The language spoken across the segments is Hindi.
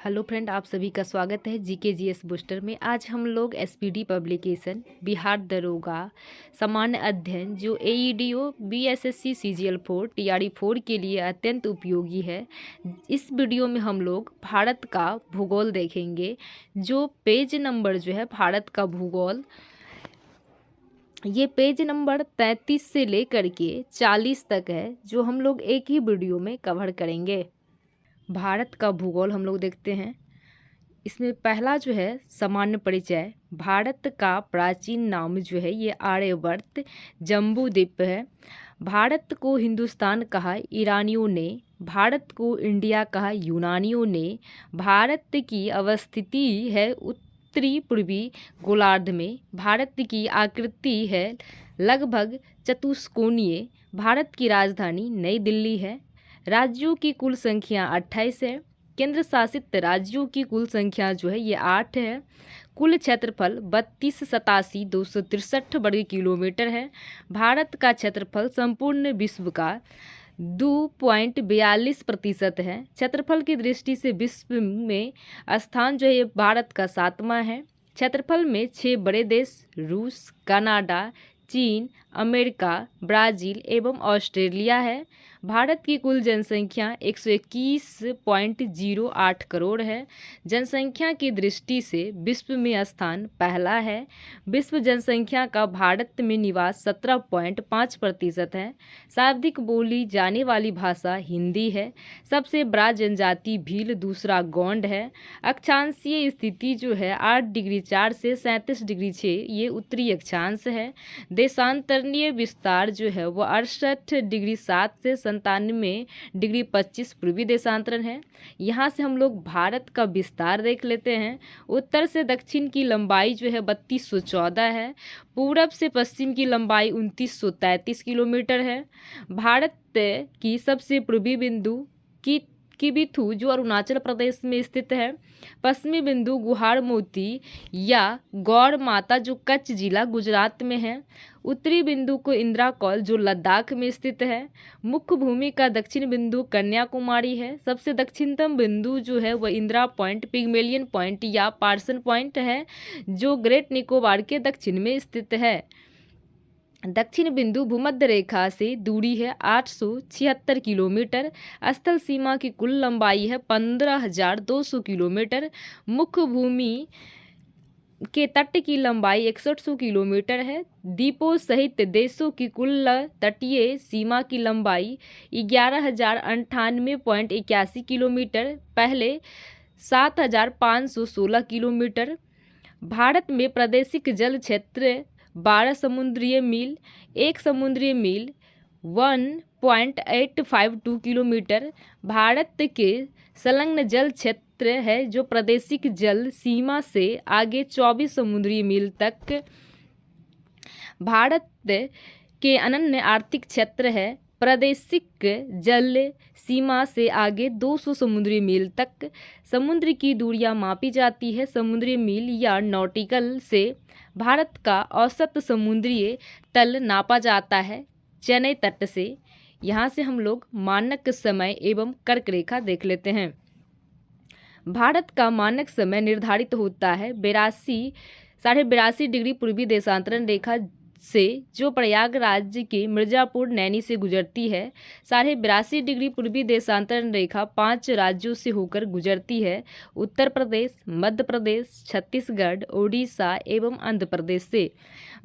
हेलो फ्रेंड, आप सभी का स्वागत है जीके जीएस बूस्टर में। आज हम लोग एसपीडी पब्लिकेशन बिहार दरोगा सामान्य अध्ययन जो एईडीओ बीएसएससी सीजीएल 4 टीआरई 4 के लिए अत्यंत उपयोगी है। इस वीडियो में हम लोग भारत का भूगोल देखेंगे। जो पेज नंबर जो है भारत का भूगोल, ये पेज नंबर 33 से लेकर के 40 तक है, जो हम लोग एक ही वीडियो में कवर करेंगे। भारत का भूगोल हम लोग देखते हैं। इसमें पहला जो है सामान्य परिचय। भारत का प्राचीन नाम जो है ये आर्यवर्त जम्बूद्वीप है। भारत को हिंदुस्तान कहा ईरानियों ने, भारत को इंडिया कहा यूनानियों ने। भारत की अवस्थिति है उत्तरी पूर्वी गोलार्ध में। भारत की आकृति है लगभग चतुष्कोणीय। भारत की राजधानी नई दिल्ली है। राज्यों की कुल संख्या 28 है। केंद्र शासित राज्यों की कुल संख्या जो है ये 8 है। कुल क्षेत्रफल 32,87,263 वर्ग किलोमीटर है। भारत का क्षेत्रफल संपूर्ण विश्व का 2.42% है। क्षेत्रफल की दृष्टि से विश्व में स्थान जो है ये भारत का 7वां है। क्षेत्रफल में 6 बड़े देश रूस, कनाडा, चीन, अमेरिका, ब्राज़ील एवं ऑस्ट्रेलिया है। भारत की कुल जनसंख्या 121.08 करोड़ है। जनसंख्या की दृष्टि से विश्व में स्थान पहला है। विश्व जनसंख्या का भारत में निवास 17.5% है। सर्वाधिक बोली जाने वाली भाषा हिंदी है। सबसे बड़ा जनजाति भील, दूसरा गोंड है। अक्षांशीय स्थिति जो है 8 डिग्री 4 से 37 डिग्री 6 ये उत्तरी अक्षांश है। देशांतरणीय विस्तार जो है वो 68 डिग्री 7 से 97 डिग्री 25 पूर्वी देशांतरण है। यहाँ से हम लोग भारत का विस्तार देख लेते हैं। उत्तर से दक्षिण की लंबाई जो है 3214 है। पूरब से पश्चिम की लंबाई 2933 किलोमीटर है। भारत की सबसे पूर्वी बिंदु किबिथु जो अरुणाचल प्रदेश में स्थित है। पश्चिमी बिंदु गुहार मोती या गौर माता जो कच्छ जिला गुजरात में है। उत्तरी बिंदु को इंदिरा कौल जो लद्दाख में स्थित है। मुख्य भूमि का दक्षिण बिंदु कन्याकुमारी है। सबसे दक्षिणतम बिंदु जो है वह इंदिरा पॉइंट, पिग्मेलियन पॉइंट या पार्सन पॉइंट है जो ग्रेट निकोबार के दक्षिण में स्थित है। दक्षिण बिंदु भूमध्य रेखा से दूरी है 876 किलोमीटर। स्थल सीमा की कुल लंबाई है 15,200 किलोमीटर। मुख्य भूमि के तट की लंबाई 6100 किलोमीटर है। द्वीपों सहित देशों की कुल तटीय सीमा की लंबाई 11,098.81 किलोमीटर, पहले 7,516 किलोमीटर। भारत में प्रादेशिक जल क्षेत्र 12 समुद्रीय मील, 1 समुद्री मील 1.852 किलोमीटर। भारत के संलग्न जल क्षेत्र है जो प्रादेशिक जल सीमा से आगे 24 समुद्री मील तक। भारत के अनन्य आर्थिक क्षेत्र है। प्रादेशिक जल सीमा से आगे 200 समुद्री मील तक। समुद्र की दूरियां मापी जाती है समुद्री मील या नॉटिकल से। भारत का औसत समुद्री तल नापा जाता है चेन्नई तट से। यहाँ से हम लोग मानक समय एवं कर्क रेखा देख लेते हैं। भारत का मानक समय निर्धारित होता है 82.82 डिग्री पूर्वी देशांतरण रेखा से जो प्रयागराज के मिर्जापुर नैनी से गुजरती है। 82.5 डिग्री पूर्वी देशांतरण रेखा 5 राज्यों से होकर गुजरती है। उत्तर प्रदेश, मध्य प्रदेश, छत्तीसगढ़, ओडिशा एवं आंध्र प्रदेश से।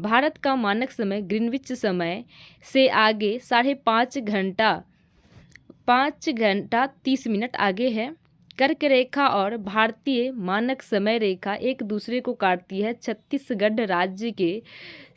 भारत का मानक समय ग्रीनविच समय से आगे 5 घंटा 30 मिनट आगे है। कर्क रेखा और भारतीय मानक समय रेखा एक दूसरे को काटती है छत्तीसगढ़ राज्य के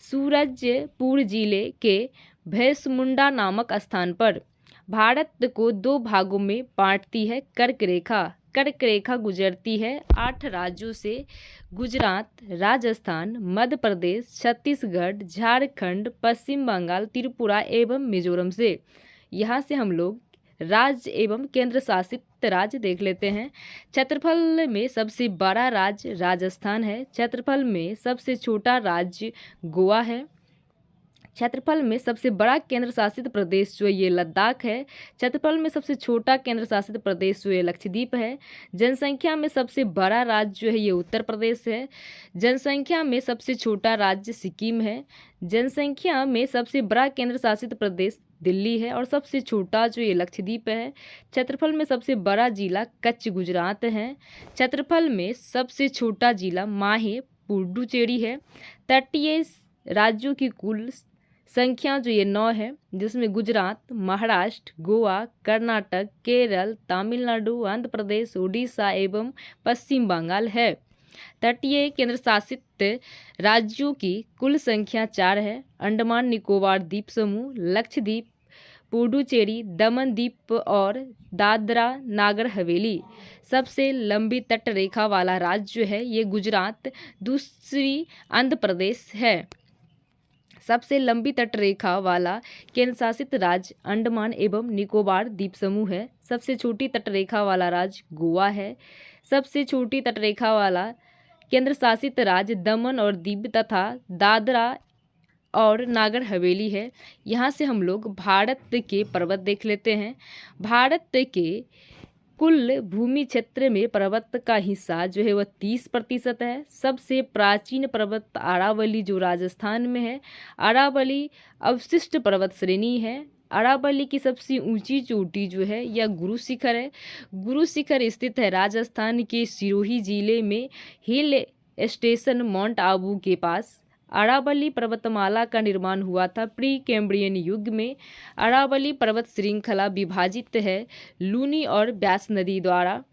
सूरजपुर जिले के भैंसमुंडा नामक स्थान पर। भारत को 2 भागों में बांटती है कर्क रेखा गुजरती है 8 राज्यों से। गुजरात, राजस्थान, मध्य प्रदेश, छत्तीसगढ़, झारखंड, पश्चिम बंगाल, त्रिपुरा एवं मिजोरम से। यहाँ से हम लोग राज्य एवं केंद्र शासित राज्य देख लेते हैं। क्षेत्रफल में सबसे बड़ा राज्य राजस्थान है। क्षेत्रफल में सबसे छोटा राज्य गोवा है। क्षेत्रफल में सबसे बड़ा केंद्र शासित प्रदेश जो है ये लद्दाख है। क्षेत्रफल में सबसे छोटा केंद्र शासित प्रदेश जो है लक्षद्वीप है। जनसंख्या में सबसे बड़ा राज्य जो है ये उत्तर प्रदेश है। जनसंख्या में सबसे छोटा राज्य सिक्किम है। जनसंख्या में सबसे बड़ा केंद्र शासित प्रदेश दिल्ली है और सबसे छोटा जो ये लक्षद्वीप है। क्षेत्रफल में सबसे बड़ा जिला कच्छ गुजरात है। क्षेत्रफल में सबसे छोटा जिला माहे पुडुचेरी है। तटीय राज्यों की कुल संख्या जो ये 9 है, जिसमें गुजरात, महाराष्ट्र, गोवा, कर्नाटक, केरल, तमिलनाडु, आंध्र प्रदेश, उड़ीसा एवं पश्चिम बंगाल है। तटीय केंद्र शासित राज्यों की कुल संख्या 4 है। अंडमान निकोबार द्वीप समूह, लक्षद्वीप, पुडुचेरी, दमन द्वीप और दादरा नागर हवेली। सबसे लंबी तट रेखा वाला राज्य जो है ये गुजरात, दूसरी आंध्र प्रदेश है। सबसे लंबी तटरेखा वाला केंद्र शासित राज्य अंडमान एवं निकोबार द्वीप समूह है। सबसे छोटी तटरेखा वाला राज्य गोवा है। सबसे छोटी तटरेखा वाला केंद्र शासित राज्य दमन और दीव तथा दादरा और नागर हवेली है। यहाँ से हम लोग भारत के पर्वत देख लेते हैं। भारत के कुल भूमि क्षेत्र में पर्वत का हिस्सा जो है वह 30% है। सबसे प्राचीन पर्वत अरावली जो राजस्थान में है। अरावली अवशिष्ट पर्वत श्रेणी है। अरावली की सबसे ऊंची चोटी जो है यह गुरु शिखर है। गुरु शिखर स्थित है राजस्थान के सिरोही जिले में हिल स्टेशन माउंट आबू के पास। अरावली पर्वतमाला का निर्माण हुआ था प्री कैम्ब्रियन युग में। अरावली पर्वत श्रृंखला विभाजित है लूनी और ब्यास नदी द्वारा।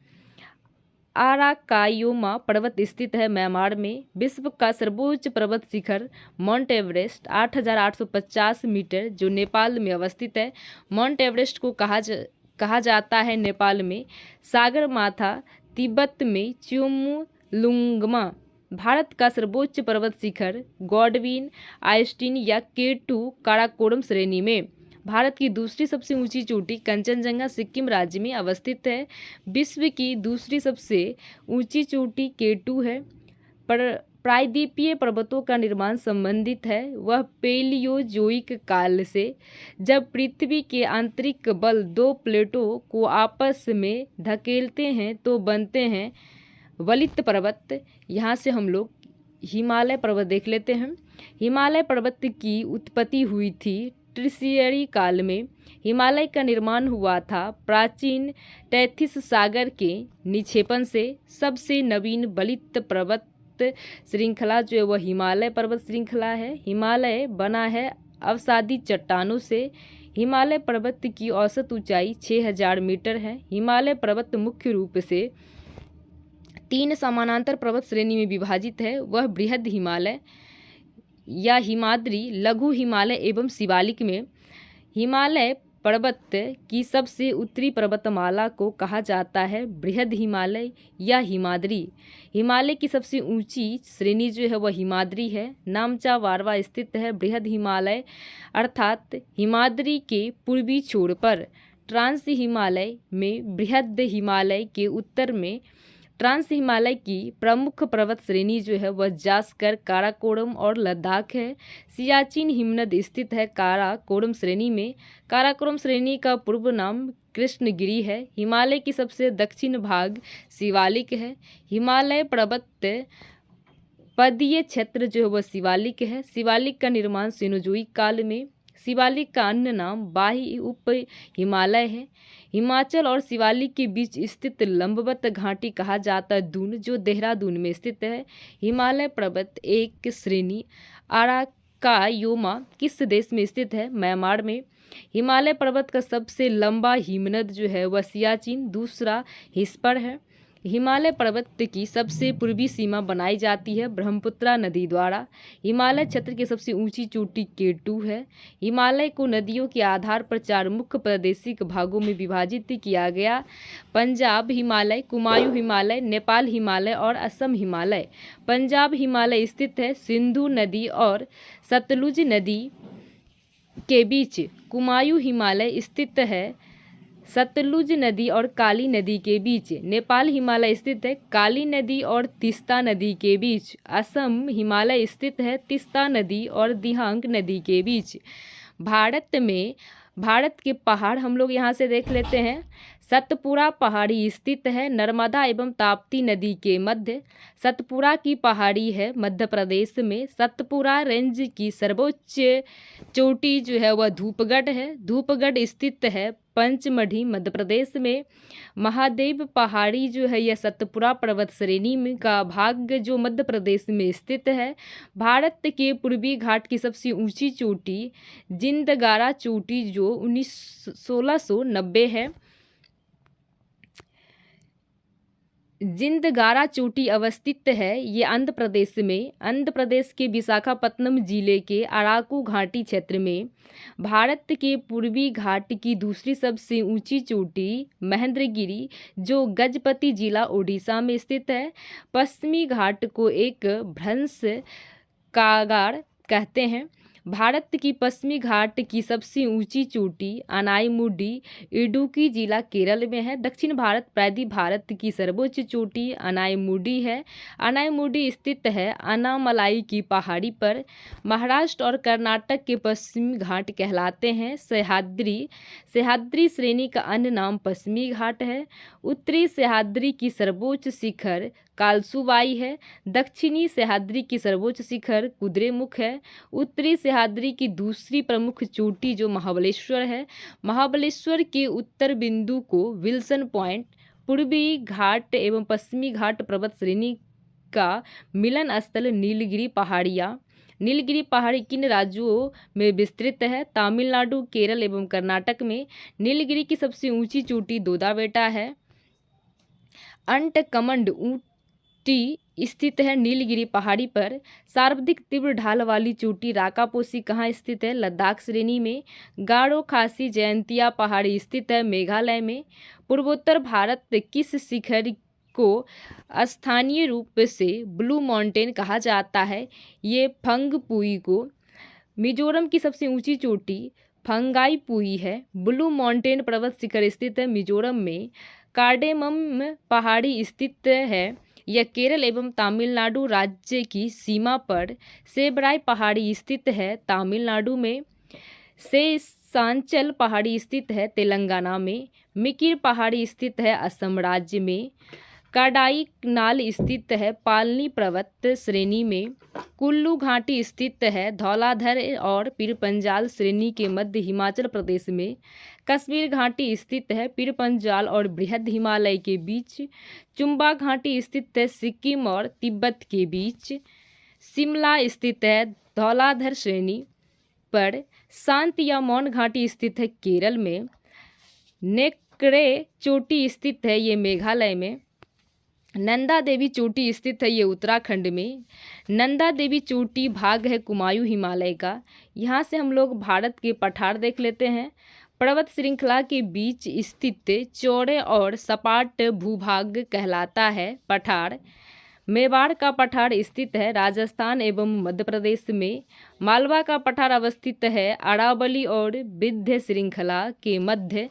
आराकायोमा पर्वत स्थित है म्यांमार में। विश्व का सर्वोच्च पर्वत शिखर माउंट एवरेस्ट 8,850 मीटर जो नेपाल में अवस्थित है। माउंट एवरेस्ट को कहा जाता है नेपाल में सागरमाथा, तिब्बत में च्योमलुंगमा। भारत का सर्वोच्च पर्वत शिखर गॉडविन आइस्टीन या K2 काराकोरम श्रेणी में। भारत की दूसरी सबसे ऊंची चोटी कंचनजंगा सिक्किम राज्य में अवस्थित है। विश्व की दूसरी सबसे ऊंची चोटी K2 है। प्रायद्वीपीय पर्वतों का निर्माण संबंधित है वह पेलियोजोइक काल से, जब पृथ्वी के आंतरिक बल दो प्लेटों को आपस में धकेलते हैं तो बनते हैं वलित पर्वत। यहाँ से हम लोग हिमालय पर्वत देख लेते हैं। हिमालय पर्वत की उत्पत्ति हुई थी ट्रिशियरी काल में। हिमालय का निर्माण हुआ था प्राचीन टैथिस सागर के निक्षेपण से। सबसे नवीन वलित पर्वत श्रृंखला जो है वह हिमालय पर्वत श्रृंखला है। हिमालय बना है अवसादी चट्टानों से। हिमालय पर्वत की औसत ऊंचाई 6000 मीटर है। हिमालय पर्वत मुख्य रूप से 3 समानांतर पर्वत श्रेणी में विभाजित है वह बृहद हिमालय या हिमाद्री, लघु हिमालय एवं शिवालिक में। हिमालय पर्वत की सबसे उत्तरी पर्वतमाला को कहा जाता है बृहद हिमालय या हिमाद्री। हिमालय की सबसे ऊंची श्रेणी जो है वह हिमाद्री है। नामचा वारवा स्थित है बृहद हिमालय अर्थात हिमाद्री के पूर्वी छोर पर। ट्रांस हिमालय में बृहद हिमालय के उत्तर में ट्रांस हिमालय की प्रमुख पर्वत श्रेणी जो है वह जास्कर, काराकोरम और लद्दाख है। सियाचिन हिमनद स्थित है काराकोरम श्रेणी में। काराकोरम श्रेणी का पूर्व नाम कृष्णगिरी है। हिमालय की सबसे दक्षिण भाग शिवालिक है। हिमालय पर्वत पदीय क्षेत्र जो है वह शिवालिक है। शिवालिक का निर्माण सेनोजोइक काल में। शिवालिक का अन्य नाम बाह्य उप हिमालय है। हिमाचल और शिवालिक के बीच स्थित लंबवत घाटी कहा जाता है दून, जो देहरादून में स्थित है। हिमालय पर्वत एक श्रेणी आराकायोमा किस देश में स्थित है? म्यांमार में। हिमालय पर्वत का सबसे लंबा हिमनद जो है वह सियाचिन दूसरा हिस्पर है। हिमालय पर्वत की सबसे पूर्वी सीमा बनाई जाती है ब्रह्मपुत्रा नदी द्वारा। हिमालय क्षेत्र की सबसे ऊंची चोटी K2 है। हिमालय को नदियों के आधार पर 4 मुख्य प्रादेशिक भागों में विभाजित किया गया। पंजाब हिमालय, कुमायूं हिमालय, नेपाल हिमालय और असम हिमालय। पंजाब हिमालय स्थित है सिंधु नदी और सतलुज नदी के बीच। कुमायूं हिमालय स्थित है सतलुज नदी और काली नदी के बीच। नेपाल हिमालय स्थित है काली नदी और तीस्ता नदी के बीच। असम हिमालय स्थित है तीस्ता नदी और दिहांग नदी के बीच। भारत के पहाड़ हम लोग यहाँ से देख लेते हैं। सतपुड़ा पहाड़ी स्थित है नर्मदा एवं ताप्ती नदी के मध्य। सतपुड़ा की पहाड़ी है मध्य प्रदेश में। सतपुड़ा रेंज की सर्वोच्च चोटी जो है वह धूपगढ़ है। धूपगढ़ स्थित है पंचमढ़ी मध्य प्रदेश में। महादेव पहाड़ी जो है यह सतपुड़ा पर्वत श्रेणी में का भाग जो मध्य प्रदेश में स्थित है। भारत के पूर्वी घाट की सबसे ऊंची चोटी जिंदगारा चोटी जो 1690 है। जिंदगारा चोटी अवस्थित है ये आंध्र प्रदेश में। आंध्र प्रदेश के विशाखापत्तनम जिले के अराकू घाटी क्षेत्र में। भारत के पूर्वी घाट की दूसरी सबसे ऊंची चोटी महेंद्रगिरी जो गजपति जिला ओडिशा में स्थित है। पश्चिमी घाट को एक भ्रंश कागार कहते हैं। भारत की पश्चिमी घाट की सबसे ऊंची चोटी अनाईमुडी इडुक्की जिला केरल में है। दक्षिण भारत की सर्वोच्च चोटी अनाईमुडी है। अनाईमुडी स्थित है अनामलाई की पहाड़ी पर। महाराष्ट्र और कर्नाटक के पश्चिमी घाट कहलाते हैं सह्याद्री श्रेणी का अन्य नाम पश्चिमी घाट है। उत्तरी सह्याद्री की सर्वोच्च शिखर कालसुबाई है। दक्षिणी सह्याद्री की सर्वोच्च शिखर कुद्रेमुख है। उत्तरी सह्याद्री की दूसरी प्रमुख चोटी जो महाबलेश्वर है। महाबलेश्वर के उत्तर बिंदु को विल्सन पॉइंट पूर्वी घाट एवं पश्चिमी घाट पर्वत श्रेणी का मिलन स्थल नीलगिरी पहाड़ी किन राज्यों में विस्तृत है? तमिलनाडु केरल एवं कर्नाटक में। नीलगिरी की सबसे ऊंची चोटी दोदाबेटा है। अंटकमंड ऊटी स्थित है नीलगिरी पहाड़ी पर। सर्वाधिक तीव्र ढाल वाली चोटी राकापोसी कहाँ स्थित है? लद्दाख श्रेणी में। गारो खासी जयंतिया पहाड़ी स्थित है मेघालय में। पूर्वोत्तर भारत किस शिखर को स्थानीय रूप से ब्लू माउंटेन कहा जाता है? ये फंगपुई को। मिजोरम की सबसे ऊंची चोटी फंगाईपुई है। ब्लू माउंटेन पर्वत शिखर स्थित है मिजोरम में। कार्डेमम पहाड़ी स्थित है यह केरल एवं तमिलनाडु राज्य की सीमा पर। सेबराई पहाड़ी स्थित है तमिलनाडु में। शेषांचल पहाड़ी स्थित है तेलंगाना में। मिकिर पहाड़ी स्थित है असम राज्य में। काडाईकनाल स्थित है पालनी पर्वत श्रेणी में। कुल्लू घाटी स्थित है धौलाधर और पीरपंजाल श्रेणी के मध्य हिमाचल प्रदेश में। कश्मीर घाटी स्थित है पीरपंजाल और बृहद हिमालय के बीच। चुम्बा घाटी स्थित है सिक्किम और तिब्बत के बीच। शिमला स्थित है धौलाधर श्रेणी पर। शांत या मौन घाटी स्थित है केरल में। नेकरे चोटी स्थित है ये मेघालय में। नंदा देवी चोटी स्थित है ये उत्तराखंड में। नंदा देवी चोटी भाग है कुमायूं हिमालय का। यहाँ से हम लोग भारत के पठार देख लेते हैं। पर्वत श्रृंखला के बीच स्थित चौड़े और सपाट भूभाग कहलाता है पठार। मेवाड़ का पठार स्थित है राजस्थान एवं मध्य प्रदेश में। मालवा का पठार अवस्थित है अरावली और विंध्य श्रृंखला के मध्य।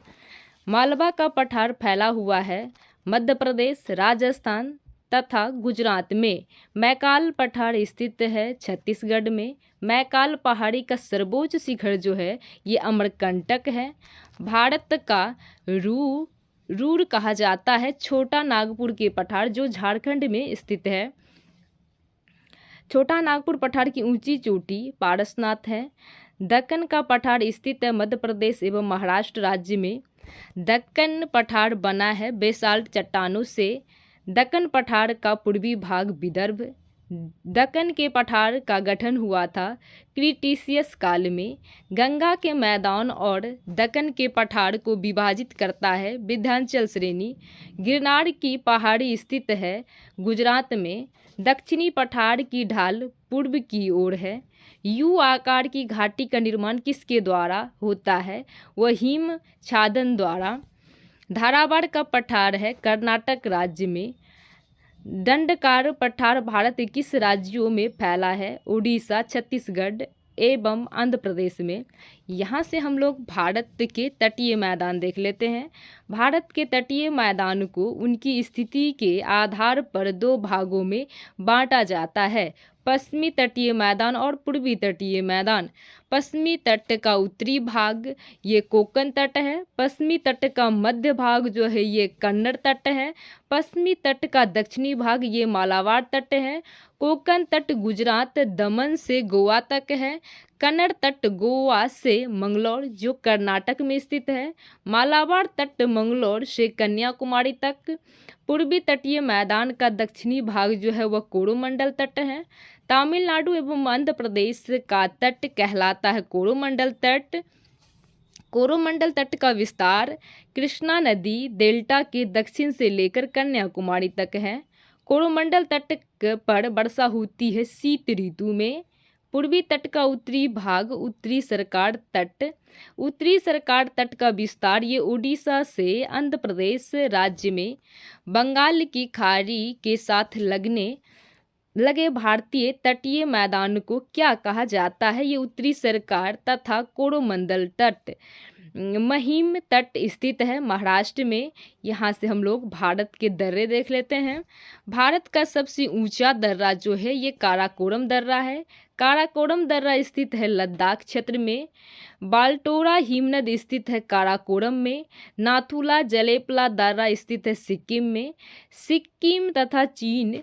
मालवा का पठार फैला हुआ है मध्य प्रदेश राजस्थान तथा गुजरात में। मैकाल पठार स्थित है छत्तीसगढ़ में। मैकाल पहाड़ी का सर्वोच्च शिखर जो है ये अमरकंटक है। भारत का रूर कहा जाता है छोटा नागपुर के पठार जो झारखंड में स्थित है। छोटा नागपुर पठार की ऊंची चोटी पारसनाथ है। दक्कन का पठार स्थित है मध्य प्रदेश एवं महाराष्ट्र राज्य में। दक्कन पठार बना है बेसाल्ट चट्टानों से। दक्कन पठार का पूर्वी भाग विदर्भ। दक्कन के पठार का गठन हुआ था क्रीटेशियस काल में। गंगा के मैदान और दक्कन के पठार को विभाजित करता है विंध्याचल श्रेणी। गिरनार की पहाड़ी स्थित है गुजरात में। दक्षिणी पठार की ढाल पूर्व की ओर है। यू आकार की घाटी का निर्माण किसके द्वारा होता है? वह हिम छादन द्वारा। धारावाड़ का पठार है कर्नाटक राज्य में। दंडकार पठार भारत के किस राज्यों में फैला है? उड़ीसा, छत्तीसगढ़ एवं आंध्र प्रदेश में। यहाँ से हम लोग भारत के तटीय मैदान देख लेते हैं। भारत के तटीय मैदान को उनकी स्थिति के आधार पर दो भागों में बांटा जाता है, पश्चिमी तटीय मैदान और पूर्वी तटीय मैदान। पश्चिमी तट का उत्तरी भाग ये कोंकण तट है। पश्चिमी तट का मध्य भाग जो है ये कन्नड़ तट है। पश्चिमी तट का दक्षिणी भाग ये मालाबार तट है। कोंकण तट गुजरात दमन से गोवा तक है। कन्नड़ तट गोवा से मंगलौर जो कर्नाटक में स्थित है। मालाबार तट मंगलौर से कन्याकुमारी तक। पूर्वी तटीय मैदान का दक्षिणी भाग जो है वह कोरोमंडल तट है। तमिलनाडु एवं आंध्र प्रदेश का तट कहलाता है कोरोमंडल तट। कोरोमंडल तट का विस्तार कृष्णा नदी डेल्टा के दक्षिण से लेकर कन्याकुमारी तक है। कोरोमंडल तट पर वर्षा होती है शीत ऋतु में। पूर्वी तट का उत्तरी भाग उत्तरी सरकार तट। उत्तरी सरकार तट का विस्तार ये उड़ीसा से आंध्र प्रदेश राज्य में बंगाल की खाड़ी के साथ लगे भारतीय तटीय मैदान को क्या कहा जाता है? ये उत्तरी सरकार तथा कोरोमंडल तट। महिम तट स्थित है महाराष्ट्र में। यहाँ से हम लोग भारत के दर्रे देख लेते हैं। भारत का सबसे ऊंचा दर्रा जो है ये काराकोरम दर्रा है। काराकोरम दर्रा स्थित है लद्दाख क्षेत्र में। बाल्टोरा हिमनद स्थित है काराकोरम में। नाथुला जलेपला दर्रा स्थित है सिक्किम में। सिक्किम तथा चीन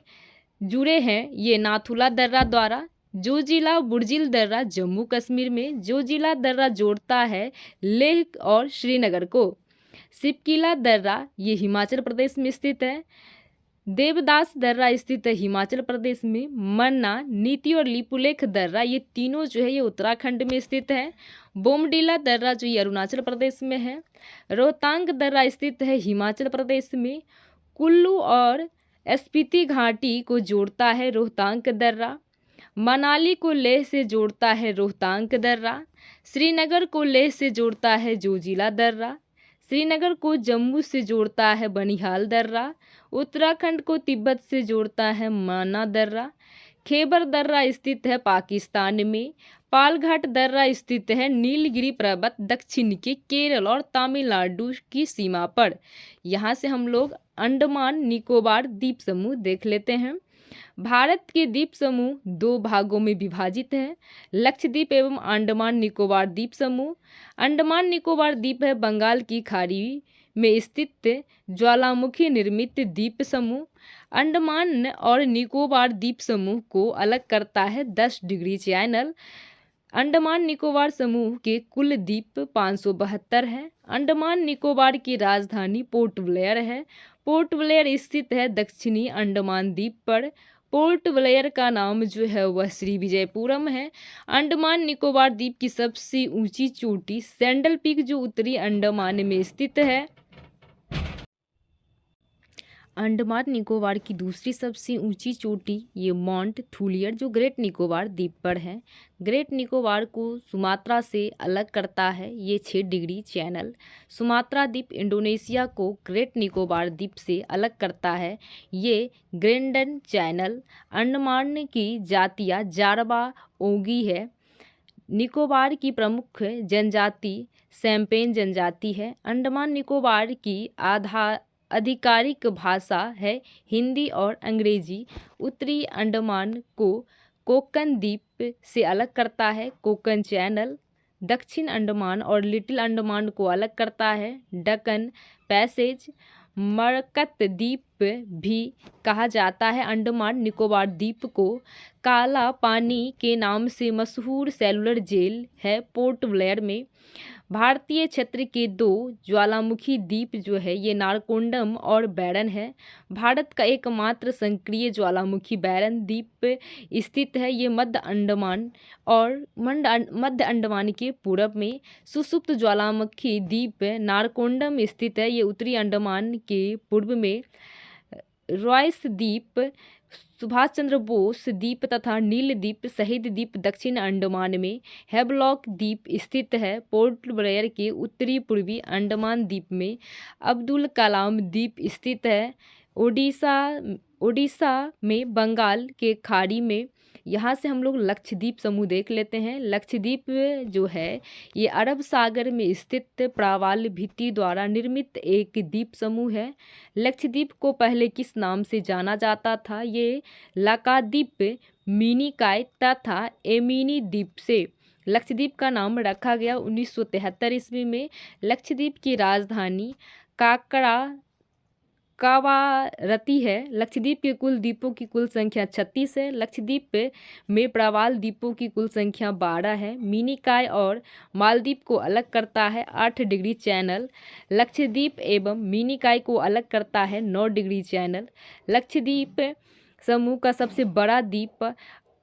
जुड़े हैं ये नाथुला दर्रा द्वारा। जोजिला बुर्जिल दर्रा जम्मू कश्मीर में। जोजिला दर्रा जोड़ता है लेह और श्रीनगर को। सिपकिला दर्रा ये हिमाचल प्रदेश में स्थित है। देवदास दर्रा स्थित है हिमाचल प्रदेश में। मन्ना, नीति और लिपुलेख दर्रा ये तीनों जो है ये उत्तराखंड में स्थित है। बोमडीला दर्रा जो ये अरुणाचल प्रदेश में है। रोहतांग दर्रा स्थित है हिमाचल प्रदेश में। कुल्लू और स्पीति घाटी को जोड़ता है रोहतांग दर्रा। मनाली को लेह से जोड़ता है रोहतांग दर्रा। श्रीनगर को लेह से जोड़ता है जोजिला दर्रा। श्रीनगर को जम्मू से जोड़ता है बनिहाल दर्रा। उत्तराखंड को तिब्बत से जोड़ता है माना दर्रा। खैबर दर्रा स्थित है पाकिस्तान में। पालघाट दर्रा स्थित है नीलगिरी पर्वत दक्षिण के केरल और तमिलनाडु की सीमा पर। यहाँ से हम लोग अंडमान निकोबार द्वीप समूह देख लेते हैं। भारत के द्वीप समूह दो भागों में विभाजित है, लक्षद्वीप एवं अंडमान निकोबार द्वीप समूह। अंडमान निकोबार द्वीप है बंगाल की खाड़ी में स्थित ज्वालामुखी निर्मित द्वीप समूह। अंडमान और निकोबार द्वीप समूह को अलग करता है 10 डिग्री चैनल। अंडमान निकोबार समूह के कुल द्वीप 572 है। अंडमान निकोबार की राजधानी पोर्ट ब्लेयर है। पोर्ट ब्लेयर स्थित है दक्षिणी अंडमान द्वीप पर। पोर्ट ब्लेयर का नाम जो है वह श्री विजयपुरम है। अंडमान निकोबार द्वीप की सबसे ऊंची चोटी सैंडल पीक जो उत्तरी अंडमान में स्थित है। अंडमान निकोबार की दूसरी सबसे ऊंची चोटी ये माउंट थूलियर जो ग्रेट निकोबार द्वीप पर है। ग्रेट निकोबार को सुमात्रा से अलग करता है ये 6 डिग्री चैनल। सुमात्रा द्वीप इंडोनेशिया को ग्रेट निकोबार द्वीप से अलग करता है ये ग्रेंडन चैनल। अंडमान की जातियाँ जारवा ओगी है। निकोबार की प्रमुख जनजाति सैम्पेन जनजाति है। अंडमान निकोबार की आधिकारिक भाषा है हिंदी और अंग्रेजी। उत्तरी अंडमान को कोंकण द्वीप से अलग करता है कोंकण चैनल। दक्षिण अंडमान और लिटिल अंडमान को अलग करता है डकन पैसेज। मरकत द्वीप भी कहा जाता है। अंडमान निकोबार द्वीप को काला पानी के नाम से मशहूर सेलुलर जेल है पोर्ट ब्लेयर में। भारतीय क्षेत्र के 2 ज्वालामुखी द्वीप जो है ये नारकोंडम और बैरन है। भारत का एकमात्र संक्रिय ज्वालामुखी बैरन द्वीप स्थित है ये मध्य अंडमान और मध्य अंडमान के पूरब में। सुषुप्त ज्वालामुखी द्वीप नारकोंडम स्थित है ये उत्तरी अंडमान के पूर्व में। रॉयस द्वीप, सुभाष चंद्र बोस द्वीप तथा नील द्वीप शहीद द्वीप दक्षिण अंडमान में। हैवलॉक द्वीप स्थित है पोर्ट ब्लेयर के उत्तरी पूर्वी अंडमान द्वीप में। अब्दुल कलाम द्वीप स्थित है ओडिशा ओडिशा में बंगाल के खाड़ी में, यहाँ से हम लोग लक्षद्वीप समूह देख लेते हैं। लक्षद्वीप जो है ये अरब सागर में स्थित प्रवाल भित्ति द्वारा निर्मित एक द्वीप समूह है। लक्षद्वीप को पहले किस नाम से जाना जाता था? ये लाकाद्वीप, मिनिकॉय तथा एमिनी द्वीप से लक्षद्वीप का नाम रखा गया 1973 ईस्वी में। लक्षद्वीप की राजधानी कावारती है। लक्षद्वीप के कुल द्वीपों की कुल संख्या 36 है। लक्षद्वीप में प्रवाल द्वीपों की कुल संख्या 12 है। मिनिकॉय और मालदीव को अलग करता है 8 डिग्री चैनल। लक्षद्वीप एवं मिनिकॉय को अलग करता है 9 डिग्री चैनल। लक्षद्वीप समूह का सबसे बड़ा द्वीप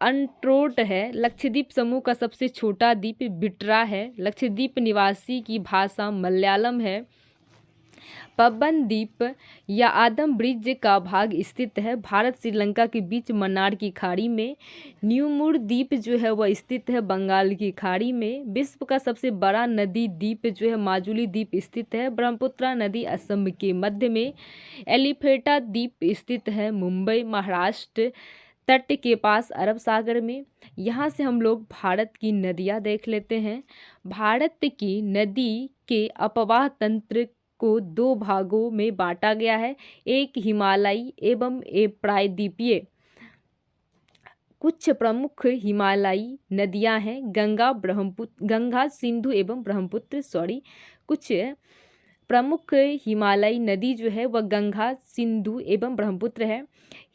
अंट्रोट है। लक्षद्वीप समूह का सबसे छोटा द्वीप बिट्रा है। लक्षद्वीप निवासी की भाषा मलयालम है। पबन द्वीप या आदम ब्रिज का भाग स्थित है भारत श्रीलंका के बीच मन्नार की खाड़ी में। न्यूमुर द्वीप जो है वह स्थित है बंगाल की खाड़ी में। विश्व का सबसे बड़ा नदी द्वीप जो है माजुली द्वीप स्थित है ब्रह्मपुत्र नदी असम के मध्य में। एलिफेंटा द्वीप स्थित है मुंबई महाराष्ट्र तट के पास अरब सागर में। यहाँ से हम लोग भारत की नदियाँ देख लेते हैं। भारत की नदी के अपवाह तंत्र को 2 भागों में बांटा गया है, एक हिमालयी एवं एक प्रायद्वीपीय। कुछ प्रमुख हिमालयी नदियां हैं गंगा सिंधु एवं ब्रह्मपुत्र। कुछ प्रमुख हिमालयी नदी जो है वह गंगा सिंधु एवं ब्रह्मपुत्र है।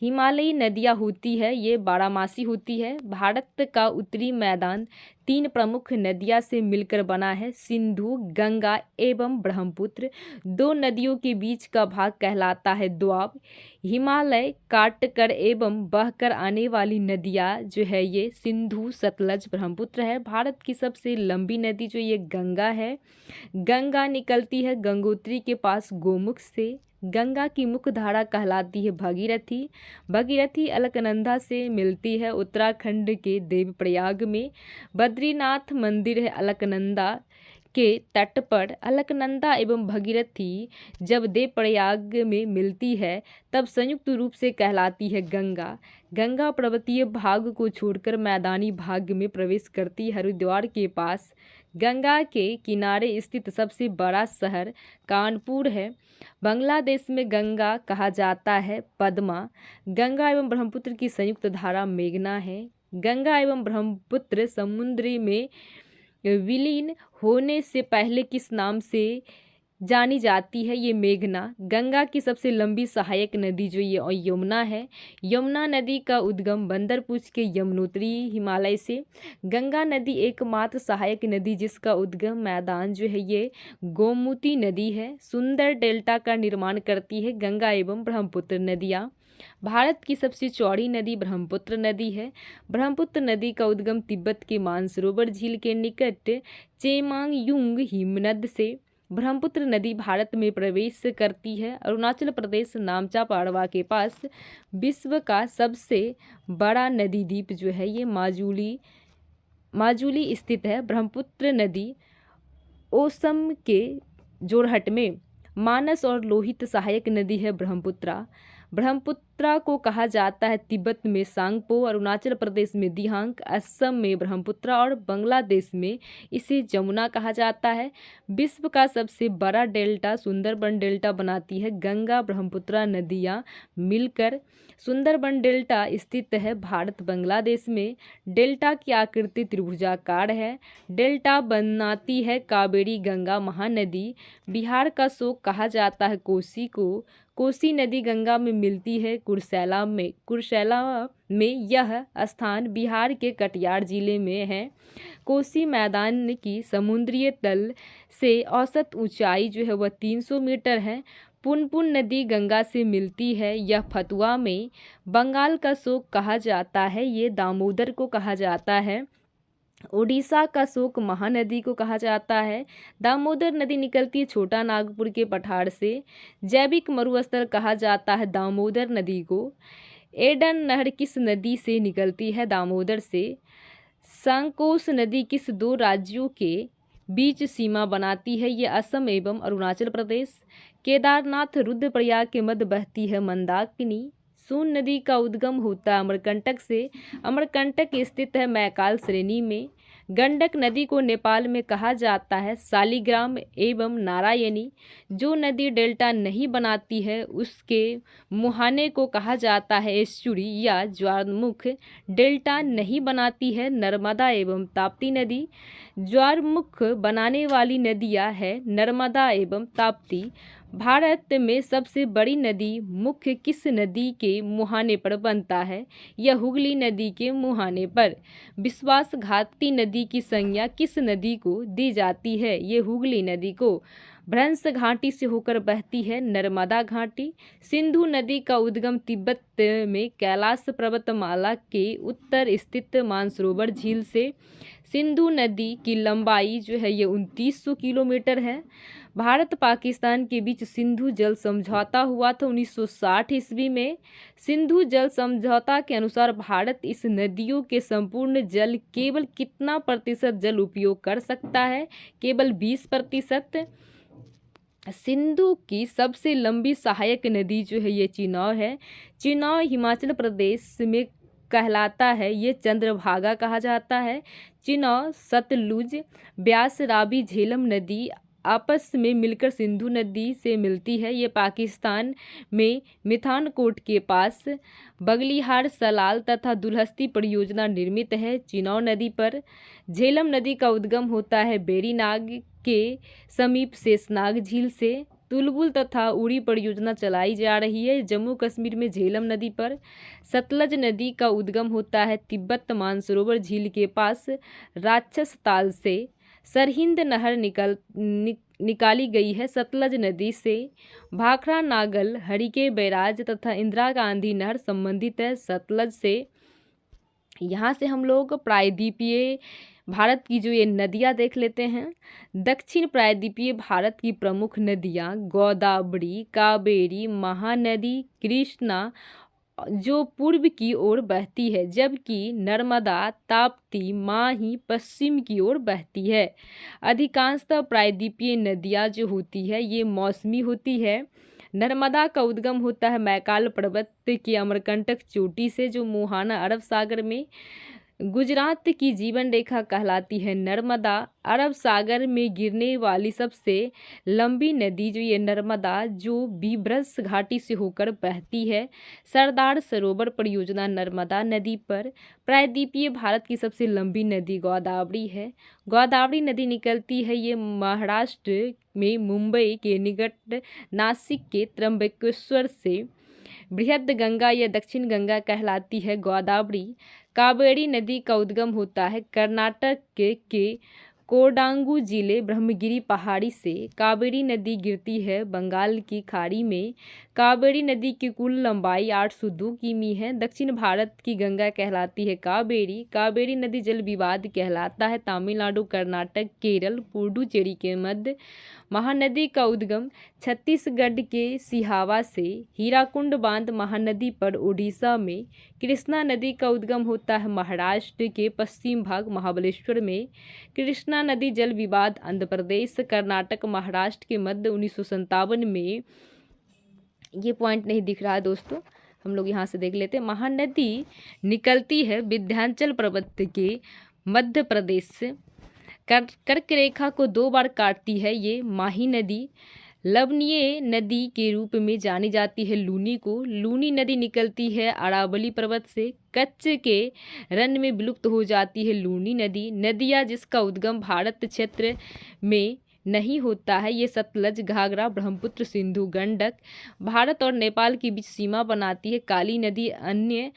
हिमालयी नदियाँ होती है ये बारहमासी होती है। भारत का उत्तरी मैदान 3 प्रमुख नदियाँ से मिलकर बना है, सिंधु, गंगा एवं ब्रह्मपुत्र। 2 नदियों के बीच का भाग कहलाता है द्वाब। हिमालय काटकर एवं बहकर आने वाली नदियाँ जो है ये सिंधु, सतलज, ब्रह्मपुत्र है। भारत की सबसे लंबी नदी जो ये गंगा है। गंगा निकलती है गंगोत्री के पास गोमुख से। गंगा की मुख्य धारा कहलाती है भगीरथी। भगीरथी अलकनंदा से मिलती है उत्तराखंड के देवप्रयाग में। बद्रीनाथ मंदिर है अलकनंदा के तट पर। अलकनंदा एवं भगीरथी जब देवप्रयाग में मिलती है तब संयुक्त रूप से कहलाती है गंगा। गंगा पर्वतीय भाग को छोड़कर मैदानी भाग में प्रवेश करती है हरिद्वार के पास। गंगा के किनारे स्थित सबसे बड़ा शहर कानपुर है। बांग्लादेश में गंगा कहा जाता है पद्मा। गंगा एवं ब्रह्मपुत्र की संयुक्त धारा मेघना है। गंगा एवं ब्रह्मपुत्र समुद्र में विलीन होने से पहले किस नाम से जानी जाती है? ये मेघना। गंगा की सबसे लंबी सहायक नदी जो ये यमुना है। यमुना नदी का उद्गम बंदरपूछ के यमुनोत्री हिमालय से। गंगा नदी एकमात्र सहायक नदी जिसका उद्गम मैदान जो है ये गोमती नदी है। सुंदर डेल्टा का निर्माण करती है गंगा एवं ब्रह्मपुत्र नदियाँ। भारत की सबसे चौड़ी नदी ब्रह्मपुत्र नदी है। ब्रह्मपुत्र नदी का उद्गम तिब्बत के मानसरोवर झील के निकट चेमांगयुंग हिमनद से। ब्रह्मपुत्र नदी भारत में प्रवेश करती है अरुणाचल प्रदेश नामचा पाड़वा के पास। विश्व का सबसे बड़ा नदी द्वीप जो है ये माजुली स्थित है। ब्रह्मपुत्र नदी ओसम के जोरहट में। मानस और लोहित सहायक नदी है ब्रह्मपुत्रा। ब्रह्मपुत्रा को कहा जाता है तिब्बत में सांगपो, अरुणाचल प्रदेश में दिहांग, असम में ब्रह्मपुत्रा और बांग्लादेश में इसे जमुना कहा जाता है। विश्व का सबसे बड़ा डेल्टा सुंदरबन डेल्टा बनाती है गंगा ब्रह्मपुत्रा नदियाँ मिलकर। सुंदरबन डेल्टा स्थित है भारत बांग्लादेश में। डेल्टा की आकृति त्रिभुजाकार है। डेल्टा बनाती है कावेरी गंगा महानदी। बिहार का शोक कहा जाता है कोसी को। कोसी नदी गंगा में मिलती है कुर्सेला में। यह स्थान बिहार के कटिहार जिले में है। कोसी मैदान की समुद्रीय तल से औसत ऊंचाई जो है वह 300 मीटर है। पुनपुन नदी गंगा से मिलती है। यह फतुआ में। बंगाल का शोक कहा जाता है ये दामोदर को कहा जाता है। ओडिशा का शोक महानदी को कहा जाता है। दामोदर नदी निकलती है छोटा नागपुर के पठार से। जैविक मरुस्थल कहा जाता है दामोदर नदी को। एडन नहर किस नदी से निकलती है? दामोदर से। संकोश नदी किस 2 राज्यों के बीच सीमा बनाती है ये असम एवं अरुणाचल प्रदेश। केदारनाथ रुद्रप्रयाग के मध्य बहती है मंदाकिनी। सोन नदी का उद्गम होता है अमरकंटक से। अमरकंटक स्थित है मैकाल श्रेणी में। गंडक नदी को नेपाल में कहा जाता है शालिग्राम एवं नारायणी। जो नदी डेल्टा नहीं बनाती है उसके मुहाने को कहा जाता है एस्चुरी या ज्वारमुख। डेल्टा नहीं बनाती है नर्मदा एवं ताप्ती नदी। ज्वारमुख बनाने वाली नदियां है नर्मदा एवं ताप्ती। भारत में सबसे बड़ी नदी मुख्य किस नदी के मुहाने पर बनता है? यह हुगली नदी के मुहाने पर। विश्वासघाती नदी की संज्ञा किस नदी को दी जाती है? ये हुगली नदी को। भ्रंश घाटी से होकर बहती है नर्मदा घाटी। सिंधु नदी का उद्गम तिब्बत में कैलाश पर्वतमाला के उत्तर स्थित मानसरोवर झील से। सिंधु नदी की लंबाई जो है ये 2900 किलोमीटर है। भारत पाकिस्तान के बीच सिंधु जल समझौता हुआ था 1960 ईस्वी में। सिंधु जल समझौता के अनुसार भारत इस नदियों के संपूर्ण जल केवल कितना प्रतिशत जल उपयोग कर सकता है? केवल 20%। सिंधु की सबसे लंबी सहायक नदी जो है ये चिनाब है। चिनाब हिमाचल प्रदेश में कहलाता है। ये चंद्रभागा कहा जाता है। चिनाब सतलुज ब्यास रावी झेलम नदी आपस में मिलकर सिंधु नदी से मिलती है। ये पाकिस्तान में मिठानकोट के पास बगलिहार सलाल तथा दुल्हस्ती परियोजना निर्मित है चिनाब नदी पर। झेलम नदी का उद्गम होता है बेरीनाग के समीप शेषनाग झील से। तुलबुल तथा उड़ी परियोजना चलाई जा रही है जम्मू कश्मीर में झेलम नदी पर। सतलज नदी का उद्गम होता है तिब्बत मानसरोवर झील के पास राक्षस ताल से। सरहिंद नहर निकाली गई है सतलज नदी से। भाखड़ा नागल हरिके बैराज तथा इंदिरा गांधी नहर संबंधित है सतलज से। यहाँ से हम लोग प्रायद्वीपीय भारत की जो ये नदियाँ देख लेते हैं। दक्षिण प्रायद्वीपीय भारत की प्रमुख नदियाँ गोदावरी, कावेरी, महानदी, कृष्णा जो पूर्व की ओर बहती है, जबकि नर्मदा, ताप्ती, माही पश्चिम की ओर बहती है। अधिकांशतः प्रायद्वीपीय नदियाँ जो होती है ये मौसमी होती है। नर्मदा का उद्गम होता है मैकाल पर्वत की अमरकंटक चोटी से जो मुहाना अरब सागर में। गुजरात की जीवन रेखा कहलाती है नर्मदा। अरब सागर में गिरने वाली सबसे लंबी नदी जो ये नर्मदा जो बीभ्रस घाटी से होकर बहती है। सरदार सरोवर परियोजना नर्मदा नदी पर। प्रायद्वीपीय भारत की सबसे लंबी नदी गोदावरी है। गोदावरी नदी निकलती है ये महाराष्ट्र में मुंबई के निकट नासिक के त्र्यंबकेश्वर से। बृहद गंगा या दक्षिण गंगा कहलाती है गोदावरी। कावेरी नदी का उद्गम होता है कर्नाटक के कोडांगू जिले ब्रह्मगिरी पहाड़ी से। कावेरी नदी गिरती है बंगाल की खाड़ी में। कावेरी नदी की कुल लंबाई 802 किमी है। दक्षिण भारत की गंगा कहलाती है कावेरी। कावेरी नदी जल विवाद कहलाता है तमिलनाडु, कर्नाटक, केरल, पुडुचेरी के मध्य। महानदी का उद्गम छत्तीसगढ़ के सिहावा से। हीराकुंड बांध महानदी पर उड़ीसा में। कृष्णा नदी का उद्गम होता है महाराष्ट्र के पश्चिम भाग महाबलेश्वर में। कृष्णा नदी जल विवाद आंध्र प्रदेश, कर्नाटक, महाराष्ट्र के मध्य 1957 में। ये पॉइंट नहीं दिख रहा है दोस्तों, हम लोग यहाँ से देख लेते हैं। महानदी निकलती है विंध्याचल पर्वत के मध्य प्रदेश से। कर्क रेखा को 2 बार काटती है ये माही नदी। लवणीय नदी के रूप में जानी जाती है लूनी को। लूनी नदी निकलती है अरावली पर्वत से। कच्छ के रण में विलुप्त हो जाती है लूनी नदी। नदियाँ जिसका उद्गम भारत क्षेत्र में नहीं होता है ये सतलज, घाघरा, ब्रह्मपुत्र, सिंधु, गंडक। भारत और नेपाल के बीच सीमा बनाती है काली नदी, अन्य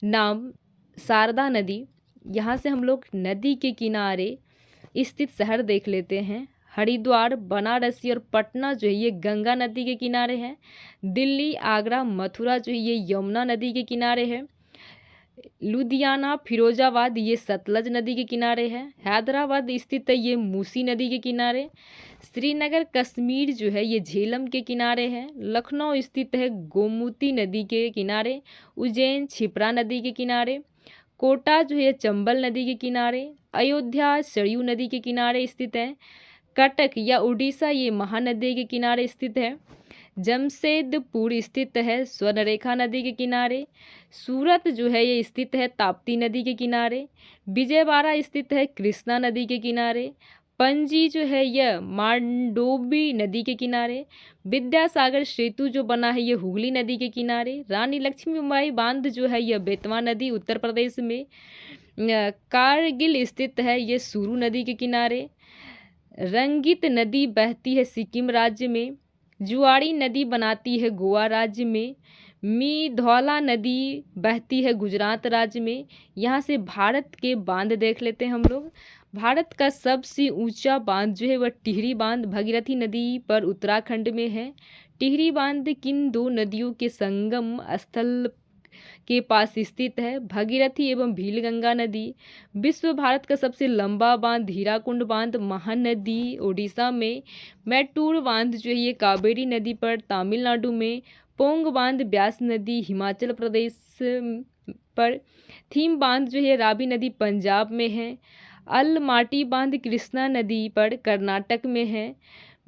नाम शारदा नदी। यहाँ से हम लोग नदी के किनारे स्थित शहर देख लेते हैं। हरिद्वार, बनारसी और पटना जो है ये गंगा नदी के किनारे हैं। दिल्ली, आगरा, मथुरा जो है ये यमुना नदी के किनारे है। लुधियाना, फिरोजाबाद ये सतलज नदी के किनारे है। हैदराबाद स्थित है ये मूसी नदी के किनारे। श्रीनगर कश्मीर जो है ये झेलम के किनारे है। लखनऊ स्थित है गोमती नदी के किनारे। उज्जैन क्षिप्रा नदी के किनारे। कोटा जो है चंबल नदी के किनारे, अयोध्या सरयू नदी के किनारे स्थित है, कटक या उड़ीसा ये महानदी के किनारे स्थित है, जमशेदपुर स्थित है स्वर्णरेखा नदी के किनारे, सूरत जो है ये स्थित है ताप्ती नदी के किनारे, विजयवाड़ा स्थित है कृष्णा नदी के किनारे, पणजी जो है यह मांडोवी नदी के किनारे, विद्यासागर सेतु जो बना है ये हुगली नदी के किनारे, रानी लक्ष्मीबाई बांध जो है यह बेतवा नदी उत्तर प्रदेश में, कारगिल स्थित है ये सुरू नदी के किनारे, रंगित नदी बहती है सिक्किम राज्य में, जुआड़ी नदी बनाती है गोवा राज्य में, मीधौला नदी बहती है गुजरात राज्य में। यहाँ से भारत के बांध देख लेते हैं हम लोग। भारत का सबसे ऊंचा बांध जो है वह टिहरी बांध भगीरथी नदी पर उत्तराखंड में है। टिहरी बांध किन दो नदियों के संगम स्थल के पास स्थित है? भगीरथी एवं भीलगंगा नदी। विश्व भारत का सबसे लंबा बांध हीराकुंड बांध महानदी ओडिशा में। मैटूर बांध जो है ये कावेरी नदी पर तमिलनाडु में। पोंग बांध ब्यास नदी हिमाचल प्रदेश पर। थीम बांध जो है रावी नदी पंजाब में है। अलमाटी बांध कृष्णा नदी पर कर्नाटक में है।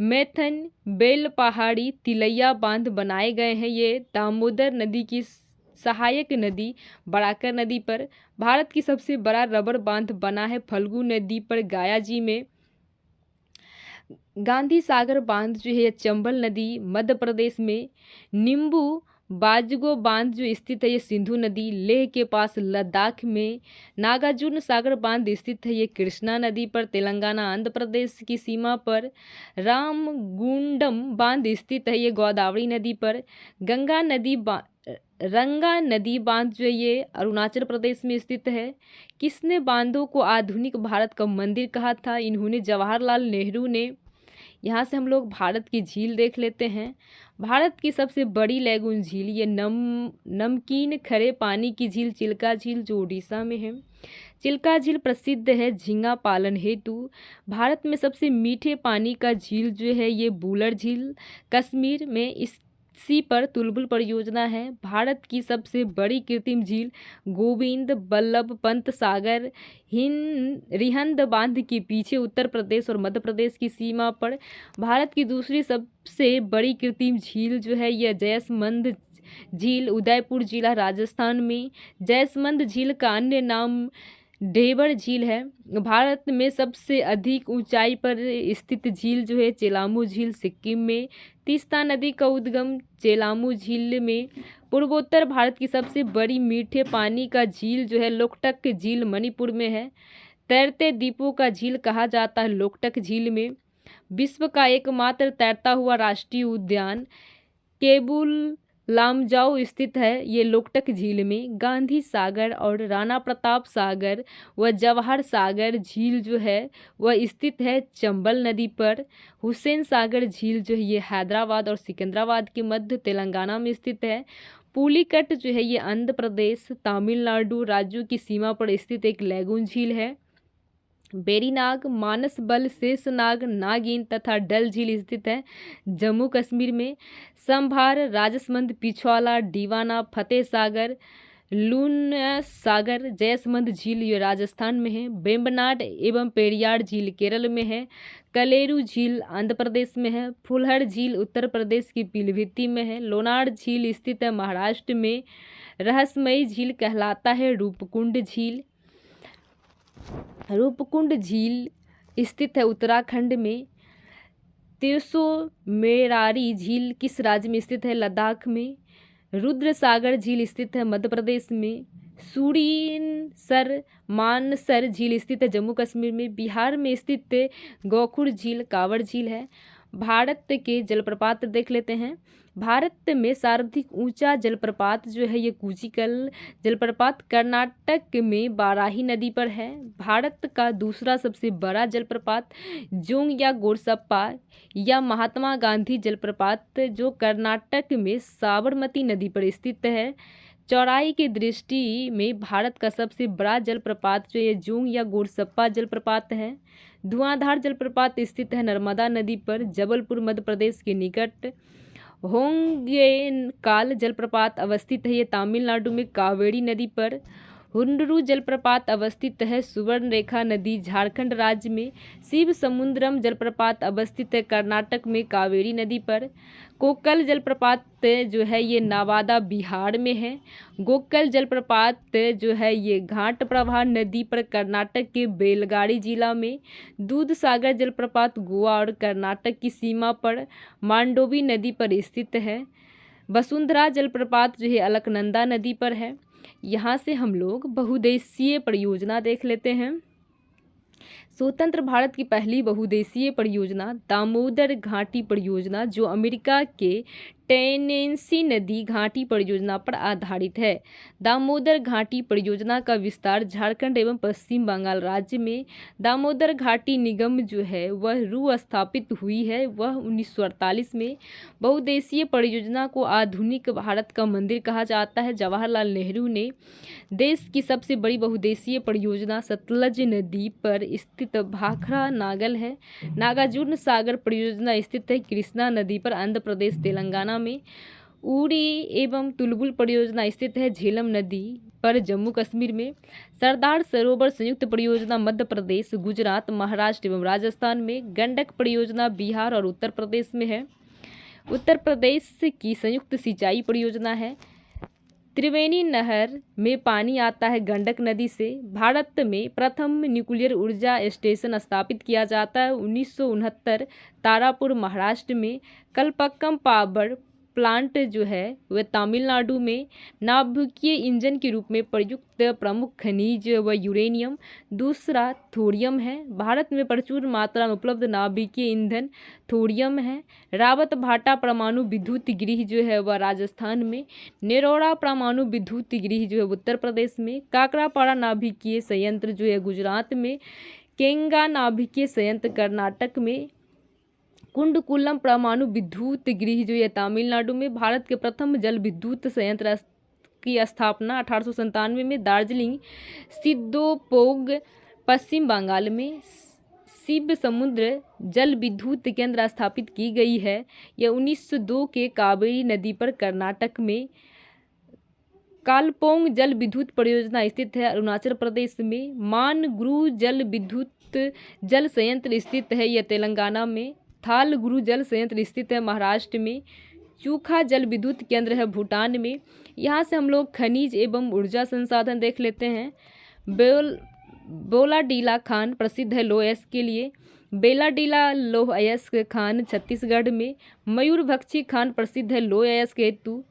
मैथन बेल पहाड़ी तिलैया बांध बनाए गए हैं ये दामोदर नदी की सहायक नदी बराकर नदी पर। भारत की सबसे बड़ा रबर बांध बना है फल्गु नदी पर गायाजी में। गांधी सागर बांध जो है चंबल नदी मध्य प्रदेश में। नींबू बाजगो बांध जो स्थित है ये सिंधु नदी लेह के पास लद्दाख में। नागार्जुन सागर बांध स्थित है ये कृष्णा नदी पर तेलंगाना आंध्र प्रदेश की सीमा पर। रामगुंडम बांध स्थित है ये गोदावरी नदी पर। रंगा नदी बांध जो ये अरुणाचल प्रदेश में स्थित है। किसने बांधों को आधुनिक भारत का मंदिर कहा था? इन्होंने जवाहरलाल नेहरू ने। यहाँ से हम लोग भारत की झील देख लेते हैं। भारत की सबसे बड़ी लैगून झील ये नमकीन खरे पानी की झील चिल्का झील जो उड़ीसा में है। चिल्का झील प्रसिद्ध है झींगा पालन हेतु। भारत में सबसे मीठे पानी का झील जो है ये बुलर झील कश्मीर में इसी पर तुलबुल परियोजना है। भारत की सबसे बड़ी कृत्रिम झील गोविंद बल्लभ पंत सागर रिहंद बांध के पीछे उत्तर प्रदेश और मध्य प्रदेश की सीमा पर। भारत की दूसरी सबसे बड़ी कृत्रिम झील जो है यह जयसमंद झील उदयपुर जिला राजस्थान में। जयसमंद झील का अन्य नाम ढेबर झील है। भारत में सबसे अधिक ऊंचाई पर स्थित झील जो है चेलामू झील सिक्किम में। तीस्ता नदी का उद्गम चेलामू झील में। पूर्वोत्तर भारत की सबसे बड़ी मीठे पानी का झील जो है लोकटक झील मणिपुर में है। तैरते द्वीपों का झील कहा जाता है लोकटक झील में। विश्व का एकमात्र तैरता हुआ राष्ट्रीय उद्यान केबुल लामजाओ स्थित है ये लोकटक झील में। गांधी सागर और राणा प्रताप सागर व जवाहर सागर झील जो है वह स्थित है चंबल नदी पर। हुसैन सागर झील जो है ये हैदराबाद और सिकंदराबाद के मध्य तेलंगाना में स्थित है। पुलिकट जो है ये आंध्र प्रदेश तमिलनाडु राज्यों की सीमा पर स्थित एक लैगून झील है। बेरीनाग मानसबल शेषनाग नागिन तथा डल झील स्थित है जम्मू कश्मीर में। संभार राजसमंद पिछवाला डीवाना फतेह सागर लून सागर जयसमंद झील ये राजस्थान में है। बेम्बनाड एवं पेरियार झील केरल में है। कलेरू झील आंध्र प्रदेश में है। फुलहर झील उत्तर प्रदेश की पीलीभीत में है। लोनार झील स्थित है महाराष्ट्र में। रहस्यमयी झील कहलाता है रूपकुंड झील। रूपकुंड झील स्थित है उत्तराखंड में। तिरसो मेरारी झील किस राज्य में स्थित है? लद्दाख में। रुद्र सागर झील स्थित है मध्य प्रदेश में। सूरीनसर मानसर झील स्थित है जम्मू कश्मीर में। बिहार में स्थित गोखुर झील कांवड़ झील है। भारत के जलप्रपात देख लेते हैं। भारत में सर्वाधिक ऊंचा जलप्रपात जो है ये कुचिकल जलप्रपात कर्नाटक में बाराही नदी पर है। भारत का दूसरा सबसे बड़ा जलप्रपात जोंग या गोरसप्पा या महात्मा गांधी जलप्रपात जो कर्नाटक में साबरमती नदी पर स्थित है। चौड़ाई की दृष्टि में भारत का सबसे बड़ा जलप्रपात जो ये जोंग या गोरसप्पा जलप्रपात है। धुआंधार जलप्रपात स्थित है नर्मदा नदी पर जबलपुर मध्य प्रदेश के निकट। होंगेनकाल जलप्रपात अवस्थित है ये तमिलनाडु में कावेरी नदी पर। हुंडरू जलप्रपात अवस्थित है सुवर्णरेखा नदी झारखंड राज्य में। शिव समुद्रम जलप्रपात अवस्थित है कर्नाटक में कावेरी नदी पर। कोक्कल जलप्रपात जो है ये नवादा बिहार में है। गोक्कल जलप्रपात जो है ये घाट प्रवाह नदी पर कर्नाटक के बेलगाड़ी जिला में। दूध सागर जलप्रपात गोवा और कर्नाटक की सीमा पर मांडोवी नदी पर स्थित है। वसुंधरा जलप्रपात जो है अलकनंदा नदी पर है। यहाँ से हम लोग बहुउद्देशीय परियोजना देख लेते हैं। स्वतंत्र भारत की पहली बहुउद्देशीय परियोजना दामोदर घाटी परियोजना जो अमेरिका के टेनेंसी नदी घाटी परियोजना पर आधारित है। दामोदर घाटी परियोजना का विस्तार झारखंड एवं पश्चिम बंगाल राज्य में। दामोदर घाटी निगम जो है वह स्थापित हुई है वह 1948 में। बहुउद्देशीय परियोजना को आधुनिक भारत का मंदिर कहा जाता है। जवाहरलाल नेहरू ने देश की सबसे बड़ी बहुउद्देशीय परियोजना सतलज नदी पर स्थित भाखड़ा नागल है। नागार्जुन सागर परियोजना स्थित है कृष्णा नदी पर आंध्र प्रदेश तेलंगाना में। उड़ी एवं तुलबुल परियोजना स्थित है झेलम नदी पर जम्मू कश्मीर में। सरदार सरोवर संयुक्त परियोजना मध्य प्रदेश, गुजरात, महाराष्ट्र एवं राजस्थान में। गंडक परियोजना बिहार और उत्तर प्रदेश में है। उत्तर प्रदेश की संयुक्त सिंचाई परियोजना है। त्रिवेणी नहर में पानी आता है गंडक नदी से। भारत में प्रथम न्यूक्लियर ऊर्जा स्टेशन स्थापित किया जाता है 1969 तारापुर महाराष्ट्र में। कलपक्कम पावर प्लांट जो है वह तमिलनाडु में। नाभिकीय इंजन के रूप में प्रयुक्त प्रमुख खनिज व यूरेनियम दूसरा थोरियम है। भारत में प्रचुर मात्रा में उपलब्ध नाभिकीय ईंधन थोरियम है। रावत भाटा परमाणु विद्युत गृह जो है वह राजस्थान में। नेरोड़ा परमाणु विद्युत गृह जो है उत्तर प्रदेश में। काकरापाड़ा नाभिकीय संयंत्र जो है गुजरात में। केंगा नाभिकीय संयंत्र कर्नाटक में। कुंडकुलम परमाणु विद्युत गृह जो है तमिलनाडु में। भारत के प्रथम जल विद्युत संयंत्र की स्थापना 1897 में दार्जिलिंग सिद्धोपोग पश्चिम बंगाल में। शिव समुद्र जल विद्युत केंद्र स्थापित की गई है। यह 1902 के कावेरी नदी पर कर्नाटक में। कालपोंग जल विद्युत परियोजना स्थित है अरुणाचल प्रदेश में। मानगुरु जल विद्युत जल संयंत्र स्थित है यह तेलंगाना में। थालगुरु जल संयंत्र स्थित है महाराष्ट्र में। चूखा जल विद्युत केंद्र है भूटान में। यहाँ से हम लोग खनिज एवं ऊर्जा संसाधन देख लेते हैं। बोलाडीला खान प्रसिद्ध है लौह अयस्क के लिए। बेलाडीला लौह अयस्क खान छत्तीसगढ़ में। मयूरभक्षी खान प्रसिद्ध है लौह अयस्क हेतु।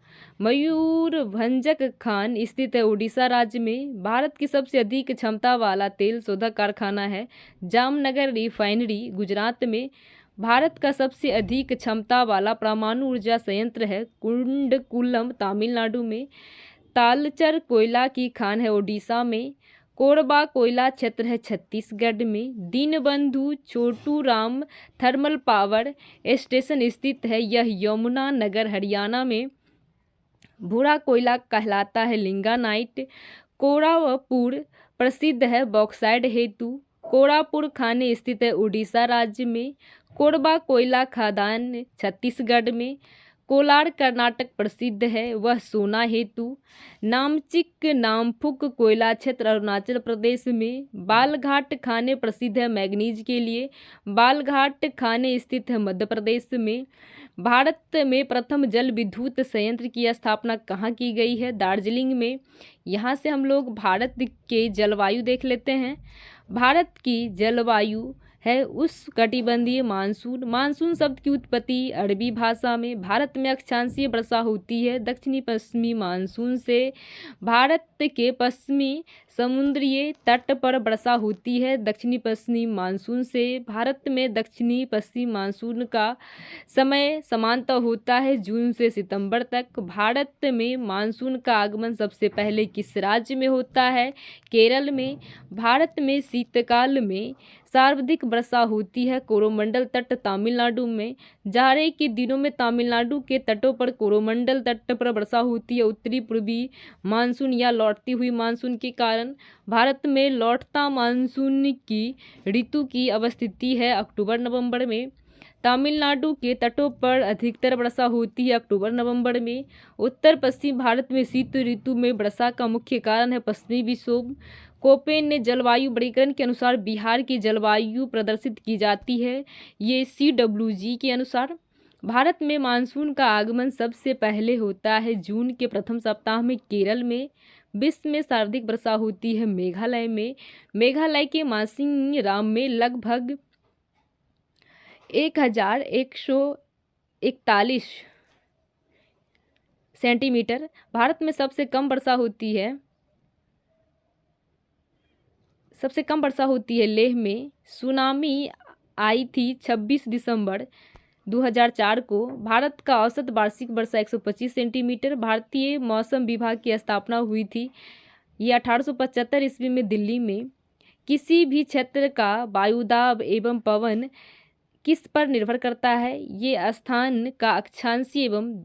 मयूरभंजक खान स्थित है उड़ीसा राज्य में। भारत की सबसे अधिक क्षमता वाला तेल शोधक कारखाना है जामनगर रिफाइनरी गुजरात में। भारत का सबसे अधिक क्षमता वाला परमाणु ऊर्जा संयंत्र है कुंडकुलम तमिलनाडु में। तालचर कोयला की खान है ओडिशा में। कोरबा कोयला क्षेत्र है छत्तीसगढ़ में। Deenbandhu Chhotu Ram thermal power station स्थित है यह यमुना नगर हरियाणा में। भूरा कोयला कहलाता है लिंगानाइट। कोरापुर प्रसिद्ध है बॉक्साइट हेतु। कोरापुर खाने स्थित है उड़ीसा राज्य में। कोरबा कोयला खदान छत्तीसगढ़ में। कोलार कर्नाटक प्रसिद्ध है वह सोना हेतु। नामचिक नामफुक कोयला क्षेत्र अरुणाचल प्रदेश में। बालघाट खाने प्रसिद्ध है मैग्नीज के लिए। बालघाट खाने स्थित है मध्य प्रदेश में। भारत में प्रथम जल विद्युत संयंत्र की स्थापना कहाँ की गई है? दार्जिलिंग में। यहाँ से हम लोग भारत के जलवायु देख लेते हैं। भारत की जलवायु है उष्णकटिबंधीय मानसून। मानसून शब्द की उत्पत्ति अरबी भाषा में। भारत में अक्षांशीय वर्षा होती है। दक्षिणी पश्चिमी मानसून से भारत के पश्चिमी समुद्रीय तट पर वर्षा होती है। दक्षिणी पश्चिमी मानसून से भारत में दक्षिणी पश्चिमी मानसून का समय समांतर होता है जून से सितंबर तक। भारत में मानसून का आगमन सबसे पहले किस राज्य में होता है? केरल में। भारत में शीतकाल में सर्वाधिक वर्षा होती है कोरोमंडल तट तमिलनाडु में। जाड़े के दिनों में तमिलनाडु के तटों पर कोरोमंडल तट पर वर्षा होती है। उत्तरी पूर्वी मानसून या लौटती हुई मानसून के कारण भारत में लौटता मानसून की ऋतु की अवस्थिति है अक्टूबर नवंबर में। तमिलनाडु के तटों पर अधिकतर वर्षा होती है अक्टूबर नवंबर में। उत्तर पश्चिम भारत में शीत ऋतु में वर्षा का मुख्य कारण है पश्चिमी विक्षोभ। कोपेन ने जलवायु वर्गीकरण के अनुसार बिहार की जलवायु प्रदर्शित की जाती है, ये CWG के अनुसार। भारत में मानसून का आगमन सबसे पहले होता है जून के प्रथम सप्ताह में केरल में। विश्व में सर्वाधिक वर्षा होती है मेघालय में। मेघालय के मासिंगराम में लगभग 1141 सेंटीमीटर। भारत में सबसे कम वर्षा होती है लेह में। सुनामी आई थी 26 दिसंबर 2004 को। भारत का औसत वार्षिक वर्षा 125 सेंटीमीटर। भारतीय मौसम विभाग की स्थापना हुई थी ये 1875 ईस्वी में दिल्ली में। किसी भी क्षेत्र का वायुदाब एवं पवन किस पर निर्भर करता है? ये स्थान का अक्षांशीय एवं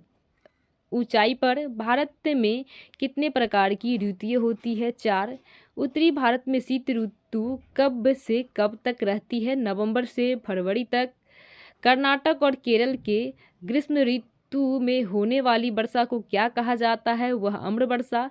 ऊंचाई पर। भारत में कितने प्रकार की ऋतुएं होती है? 4। उत्तरी भारत में शीत ऋतु कब से कब तक रहती है? नवंबर से फरवरी तक। कर्नाटक और केरल के ग्रीष्म ऋतु में होने वाली वर्षा को क्या कहा जाता है? वह आम्र वर्षा।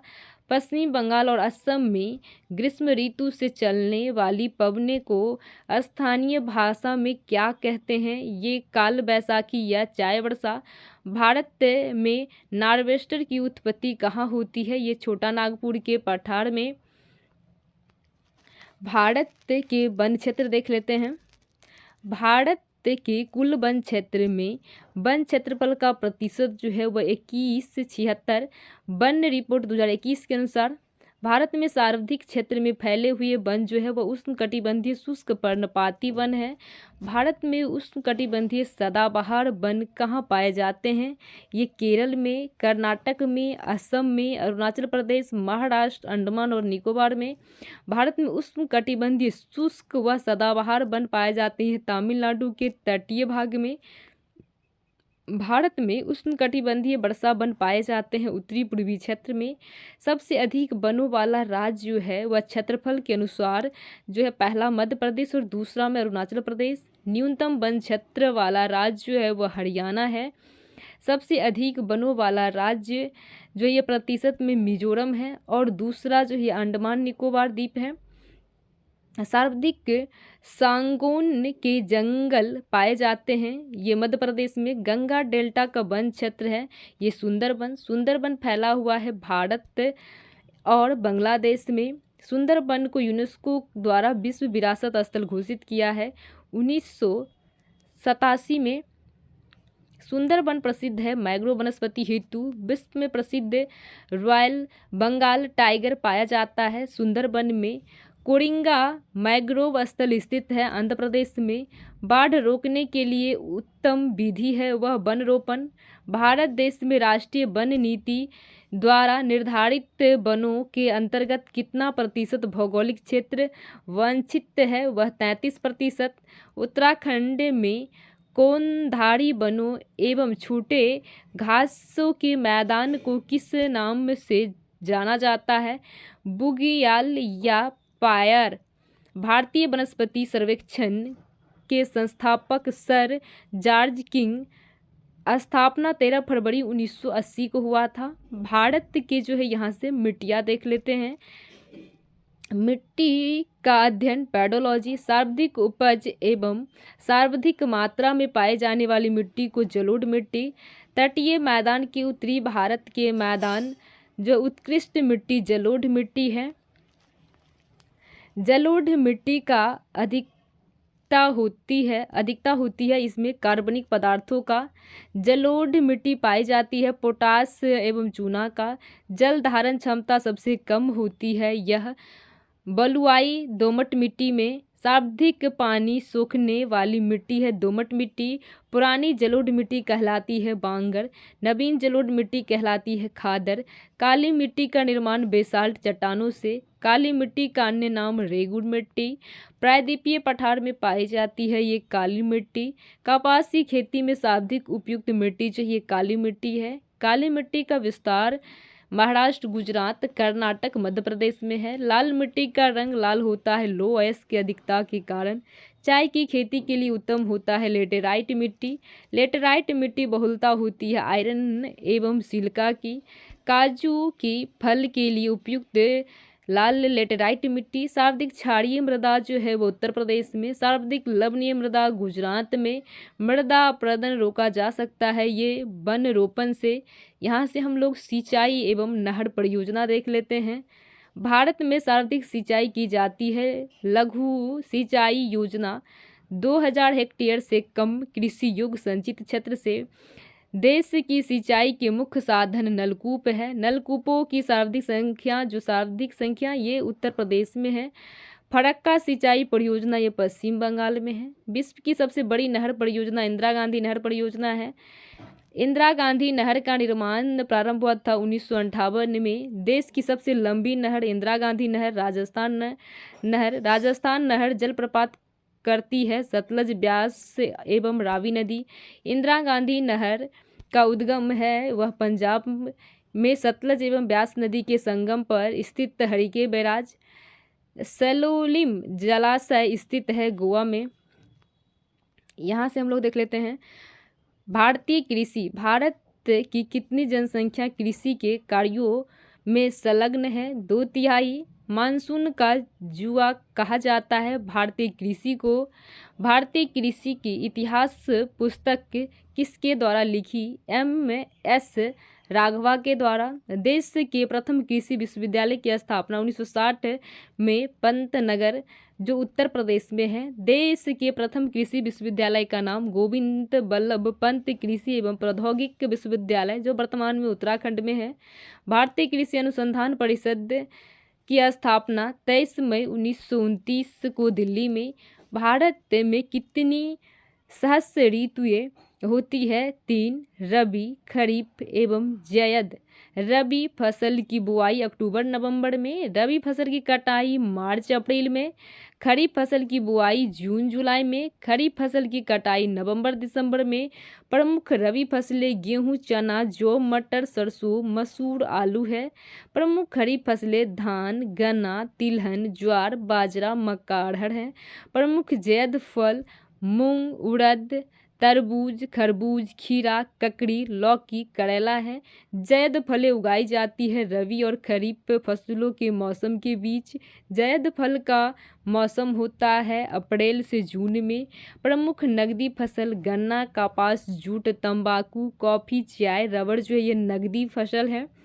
पश्चिम बंगाल और असम में ग्रीष्म ऋतु से चलने वाली पवने को स्थानीय भाषा में क्या कहते हैं? ये काल बैसाखी या चाय वर्षा। भारत में नार्वेस्टर की उत्पत्ति कहाँ होती है? ये छोटा नागपुर के पठार में। भारत के वन क्षेत्र देख लेते हैं। भारत के कुल वन क्षेत्र में वन क्षेत्रफल का प्रतिशत जो है वह 21 से 76। वन रिपोर्ट 2021 के अनुसार भारत में सर्वाधिक क्षेत्र में फैले हुए वन जो है वह उष्णकटिबंधीय शुष्क पर्णपाती वन है। भारत में उष्णकटिबंधीय सदाबहार वन कहाँ पाए जाते हैं? ये केरल में, कर्नाटक में, असम में, अरुणाचल प्रदेश, महाराष्ट्र, अंडमान और निकोबार में। भारत में उष्णकटिबंधीय शुष्क व सदाबहार वन पाए जाते हैं तमिलनाडु के तटीय भाग में। भारत में उष्णकटिबंधीय वर्षा वन पाए जाते हैं उत्तरी पूर्वी क्षेत्र में। सबसे अधिक वनों वाला राज्य जो है वह क्षेत्रफल के अनुसार जो है पहला मध्य प्रदेश और दूसरा में अरुणाचल प्रदेश। न्यूनतम वन क्षेत्र वाला राज्य जो है वह हरियाणा है। सबसे अधिक वनों वाला राज्य जो ये प्रतिशत में मिजोरम है और दूसरा जो है अंडमान निकोबार द्वीप है। सर्वाधिक सांगोन के जंगल पाए जाते हैं ये मध्य प्रदेश में। गंगा डेल्टा का वन क्षेत्र है ये सुंदरबन फैला हुआ है भारत और बांग्लादेश में। सुंदरबन को यूनेस्को द्वारा विश्व विरासत स्थल घोषित किया है 1987 में। सुंदरबन प्रसिद्ध है मैंग्रोव वनस्पति हेतु। विश्व में प्रसिद्ध रॉयल बंगाल टाइगर पाया जाता है सुंदरबन में। कोरिंगा मैंग्रोव स्थल स्थित है आंध्र प्रदेश में। बाढ़ रोकने के लिए उत्तम विधि है वह वन रोपण। भारत देश में राष्ट्रीय वन नीति द्वारा निर्धारित वनों के अंतर्गत कितना प्रतिशत भौगोलिक क्षेत्र वांछित है? वह 33%। उत्तराखंड में कोनधारी वनों एवं छोटे घासों के मैदान को किस नाम से जाना जाता है? बुगियाल या पायर। भारतीय वनस्पति सर्वेक्षण के संस्थापक सर जॉर्ज किंग स्थापना 13 फरवरी 1980 को हुआ था। भारत के जो है यहाँ से मिट्टियाँ देख लेते हैं। मिट्टी का अध्ययन पेडोलॉजी। सर्वाधिक उपज एवं सर्वाधिक मात्रा में पाए जाने वाली मिट्टी को जलोढ़ मिट्टी। तटीय मैदान के उत्तरी भारत के मैदान जो उत्कृष्ट मिट्टी जलोढ़ मिट्टी है। जलोढ़ मिट्टी का अधिकता होती है इसमें कार्बनिक पदार्थों का। जलोढ़ मिट्टी पाई जाती है पोटास एवं चूना का। जल धारण क्षमता सबसे कम होती है यह बलुआई दोमट मिट्टी में। सर्वाधिक पानी सोखने वाली मिट्टी है दोमट मिट्टी। पुरानी जलोढ़ मिट्टी कहलाती है बांगर। नवीन जलोढ़ मिट्टी कहलाती है खादर। काली मिट्टी का निर्माण बेसाल्ट चट्टानों से। काली मिट्टी का अन्य नाम रेगुड़ मिट्टी। प्रायद्वीपीय पठार में पाई जाती है ये काली मिट्टी। कपास की खेती में सर्वाधिक उपयुक्त मिट्टी जो ये काली मिट्टी है। काली मिट्टी का विस्तार महाराष्ट्र, गुजरात, कर्नाटक, मध्य प्रदेश में है। लाल मिट्टी का रंग लाल होता है लो अयस्क की अधिकता के कारण। चाय की खेती के लिए उत्तम होता है लेटेराइट मिट्टी। लेटेराइट मिट्टी बहुलता होती है आयरन एवं सिलिका की। काजू की फल के लिए उपयुक्त लाल लेटेराइट मिट्टी। सर्वाधिक क्षारीय मृदा जो है वो उत्तर प्रदेश में, सर्वाधिक लवणीय मृदा गुजरात में। मृदा अपरदन रोका जा सकता है ये वन रोपण से। यहाँ से हम लोग सिंचाई एवं नहर परियोजना देख लेते हैं। भारत में सर्वाधिक सिंचाई की जाती है लघु सिंचाई योजना। 2000 हेक्टेयर से कम कृषि योग्य संचित क्षेत्र से देश की सिंचाई के मुख्य साधन नलकूप है। नलकूपों की सर्वाधिक संख्या ये उत्तर प्रदेश में है। फरक्का सिंचाई परियोजना ये पश्चिम बंगाल में है। विश्व की सबसे बड़ी नहर परियोजना इंदिरा गांधी नहर परियोजना है। इंदिरा गांधी नहर का निर्माण प्रारंभ हुआ था 1958 में। देश की सबसे लंबी नहर इंदिरा गांधी नहर राजस्थान नहर जलप्रपात करती है सतलज, ब्यास एवं रावी नदी। इंदिरा गांधी नहर का उद्गम है वह पंजाब में सतलज एवं ब्यास नदी के संगम पर स्थित हरिके बैराज। सलोलिम जलाशय स्थित है गोवा में। यहाँ से हम लोग देख लेते हैं भारतीय कृषि। भारत की कितनी जनसंख्या कृषि के कार्यों में संलग्न है? 2/3। मानसून का जुआ कहा जाता है भारतीय कृषि को। भारतीय कृषि की इतिहास पुस्तक किसके द्वारा लिखी? MS राघवा के द्वारा। देश के प्रथम कृषि विश्वविद्यालय की स्थापना 1960 में पंतनगर जो उत्तर प्रदेश में है। देश के प्रथम कृषि विश्वविद्यालय का नाम गोविंद बल्लभ पंत कृषि एवं प्रौद्योगिक विश्वविद्यालय जो वर्तमान में उत्तराखंड में है। भारतीय कृषि अनुसंधान परिषद की स्थापना 23 मई 1929 को दिल्ली में। भारत में कितनी सहस्र ऋतुएं होती है? 3। रबी, खरीफ एवं ज़ैद। रबी फसल की बुआई अक्टूबर नवंबर में, रबी फसल की कटाई मार्च अप्रैल में, खरीफ फसल की बुआई जून जुलाई में, खरीफ फसल की कटाई नवंबर दिसंबर में। प्रमुख रबी फसलें गेहूं, चना, जौ, मटर, सरसों, मसूर, आलू है। प्रमुख खरीफ फसलें धान, गन्ना, तिलहन, ज्वार, बाजरा, मक्का, अरहर हैं। प्रमुख ज़ैद फल मूंग, उड़द, तरबूज, खरबूज, खीरा, ककड़ी, लौकी, करेला है। ज़ैद फलें उगाई जाती है रबी और खरीफ फसलों के मौसम के बीच। ज़ैद फल का मौसम होता है अप्रैल से जून में। प्रमुख नकदी फसल गन्ना, कपास, जूट, तंबाकू, कॉफ़ी, चाय, रबड़ जो है ये नकदी फसल है।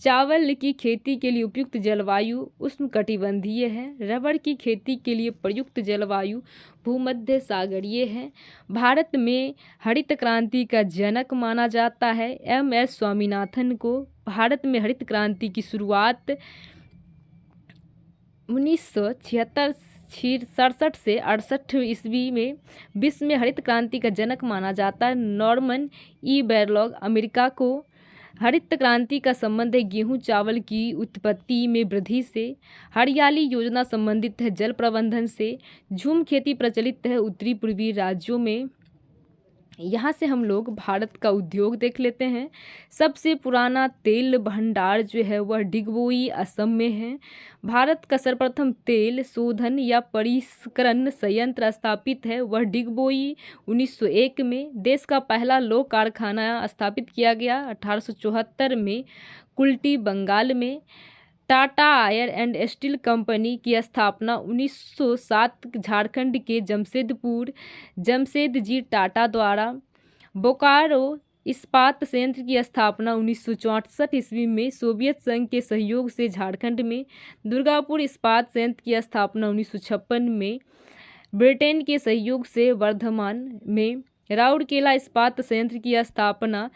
चावल की खेती के लिए उपयुक्त जलवायु उष्णकटिबंधीय है। रबड़ की खेती के लिए प्रयुक्त जलवायु भूमध्य सागरीय है। भारत में हरित क्रांति का जनक माना जाता है MS स्वामीनाथन को। भारत में हरित क्रांति की शुरुआत 1967 से 68 ईस्वी में। विश्व में हरित क्रांति का जनक माना जाता है नॉर्मन बोरलॉग। अमेरिका को हरित क्रांति का संबंध है गेहूं चावल की उत्पत्ति में वृद्धि से। हरियाली योजना संबंधित है जल प्रबंधन से। झूम खेती प्रचलित है उत्तरी पूर्वी राज्यों में। यहाँ से हम लोग भारत का उद्योग देख लेते हैं। सबसे पुराना तेल भंडार जो है वह डिगबोई असम में है। भारत का सर्वप्रथम तेल शोधन या परिष्करण संयंत्र स्थापित है वह डिगबोई 1901 में। देश का पहला लौह कारखाना स्थापित किया गया 1874 में कुल्टी बंगाल में। टाटा आयर एंड स्टील कंपनी की स्थापना 1907 झारखंड के जमशेदजी टाटा द्वारा। बोकारो इस्पात संयंत्र की स्थापना 1964 ईस्वी में सोवियत संघ के सहयोग से झारखंड में। दुर्गापुर इस्पात संयंत्र की स्थापना 1956 में ब्रिटेन के सहयोग से वर्धमान में। राउरकेला इस्पात संयंत्र की स्थापना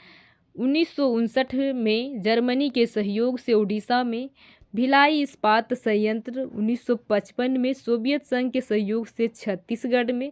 1959 में जर्मनी के सहयोग से ओडिशा में। भिलाई इस्पात संयंत्र 1955 में सोवियत संघ के सहयोग से छत्तीसगढ़ में।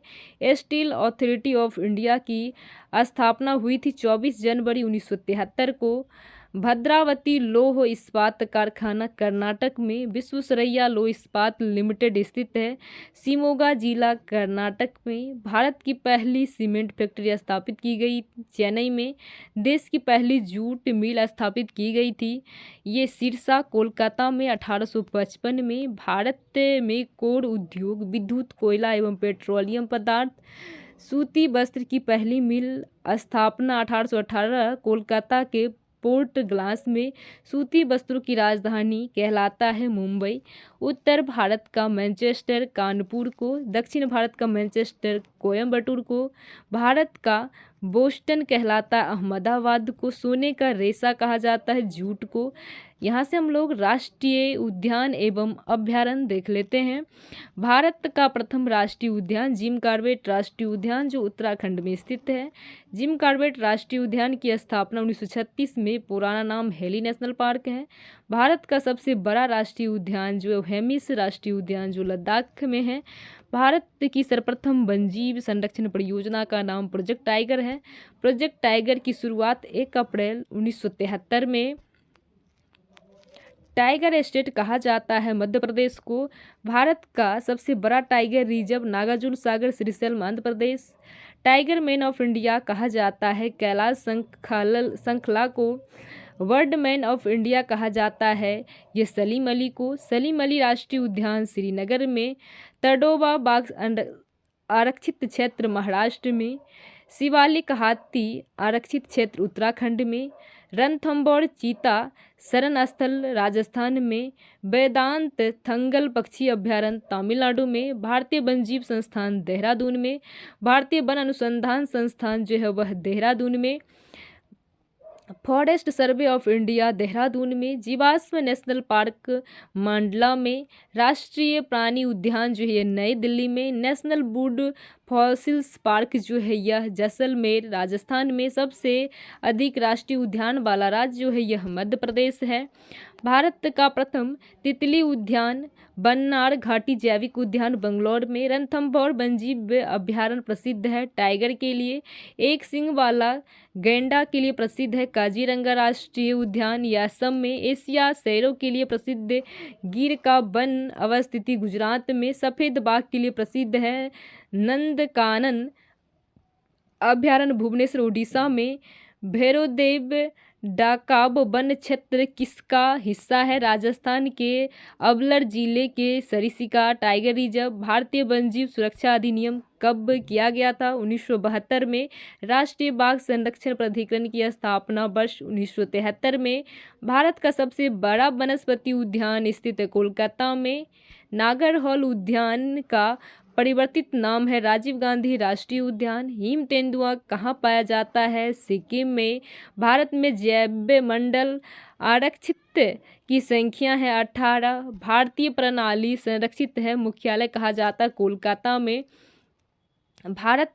स्टील अथॉरिटी ऑफ इंडिया की स्थापना हुई थी 24 जनवरी 1973 को। भद्रावती लौह इस्पात कारखाना कर्नाटक में विश्वेश्वरैया लौह इस्पात लिमिटेड स्थित है। शिमोगा जिला कर्नाटक में भारत की पहली सीमेंट फैक्ट्री स्थापित की गई। चेन्नई में देश की पहली जूट मिल स्थापित की गई थी। ये सिरसा कोलकाता में 1855 में भारत में कोर उद्योग, विद्युत, कोयला एवं पेट्रोलियम पदार्थ, सूती वस्त्र की पहली मिल स्थापना 1818 कोलकाता के पोर्ट ग्लास में। सूती वस्त्रों की राजधानी कहलाता है मुंबई। उत्तर भारत का मैनचेस्टर कानपुर को, दक्षिण भारत का मैनचेस्टर कोयम्बटूर को, भारत का बोस्टन कहलाता है अहमदाबाद को, सोने का रेशा कहा जाता है जूट को। यहाँ से हम लोग राष्ट्रीय उद्यान एवं अभ्यारण्य देख लेते हैं। भारत का प्रथम राष्ट्रीय उद्यान जिम कॉर्बेट राष्ट्रीय उद्यान जो उत्तराखंड में स्थित है। जिम कॉर्बेट राष्ट्रीय उद्यान की स्थापना 1936 में, पुराना नाम हेली नेशनल पार्क है। भारत का सबसे बड़ा राष्ट्रीय उद्यान जो हेमिस राष्ट्रीय उद्यान जो लद्दाख में है। भारत की सर्वप्रथम वन्यजीव संरक्षण परियोजना का नाम प्रोजेक्ट टाइगर है। प्रोजेक्ट टाइगर की शुरुआत 1 अप्रैल 1973 में। टाइगर स्टेट कहा जाता है मध्य प्रदेश को। भारत का सबसे बड़ा tiger reserve Nagarjuna Sagar Srisailam Andhra Pradesh. Tiger man of India कहा जाता है कैलाश संखला को। वर्ल्ड मैन ऑफ इंडिया कहा जाता है ये सलीम अली को। सलीम अली राष्ट्रीय उद्यान श्रीनगर में। तडोबा बाघ आरक्षित क्षेत्र महाराष्ट्र में। शिवालिक हाथी आरक्षित क्षेत्र उत्तराखंड में। रणथंभौर चीता शरण स्थल राजस्थान में। वेदांत थंगल पक्षी अभ्यारण्य तमिलनाडु में। भारतीय वन्यजीव संस्थान देहरादून में। भारतीय वन अनुसंधान संस्थान जो है वह देहरादून में। Forest survey of India Dehradun में। जीवाश्म नेशनल पार्क मंडला में। राष्ट्रीय प्राणी उद्यान जो है नई दिल्ली में। नेशनल वुड फॉसिल्स पार्क जो है यह जैसलमेर राजस्थान में। सबसे अधिक राष्ट्रीय उद्यान वाला राज्य जो है यह मध्य प्रदेश है। भारत का प्रथम तितली उद्यान बन्नार घाटी जैविक उद्यान बंगलौर में। रणथंभौर वन्यजीव अभ्यारण्य प्रसिद्ध है टाइगर के लिए। एक सींग वाला गैंडा के लिए प्रसिद्ध है। काजीरंगा राष्ट्रीय उद्यान ये असम में। एशिया शेरों के लिए प्रसिद्ध गिर का वन अवस्थित गुजरात में। सफ़ेद बाघ के लिए प्रसिद्ध है नंदकानन अभ्यारण्य भुवनेश्वर उड़ीसा में। भैरवदेव डाकाब वन क्षेत्र किसका हिस्सा है? राजस्थान के अवलर जिले के सरिस्का टाइगर रिजर्व। भारतीय वन्यजीव सुरक्षा अधिनियम कब किया गया था? 1972 में। राष्ट्रीय बाघ संरक्षण प्राधिकरण की स्थापना वर्ष 1973 में। भारत का सबसे बड़ा वनस्पति उद्यान स्थित है कोलकाता में। नागरहोल उद्यान का परिवर्तित नाम है राजीव गांधी राष्ट्रीय उद्यान। हिम तेंदुआ कहाँ पाया जाता है? सिक्किम में। भारत में जैव मंडल आरक्षित की संख्या है 18। भारतीय प्रणाली संरक्षित है। मुख्यालय कहा जाता है कोलकाता में। भारत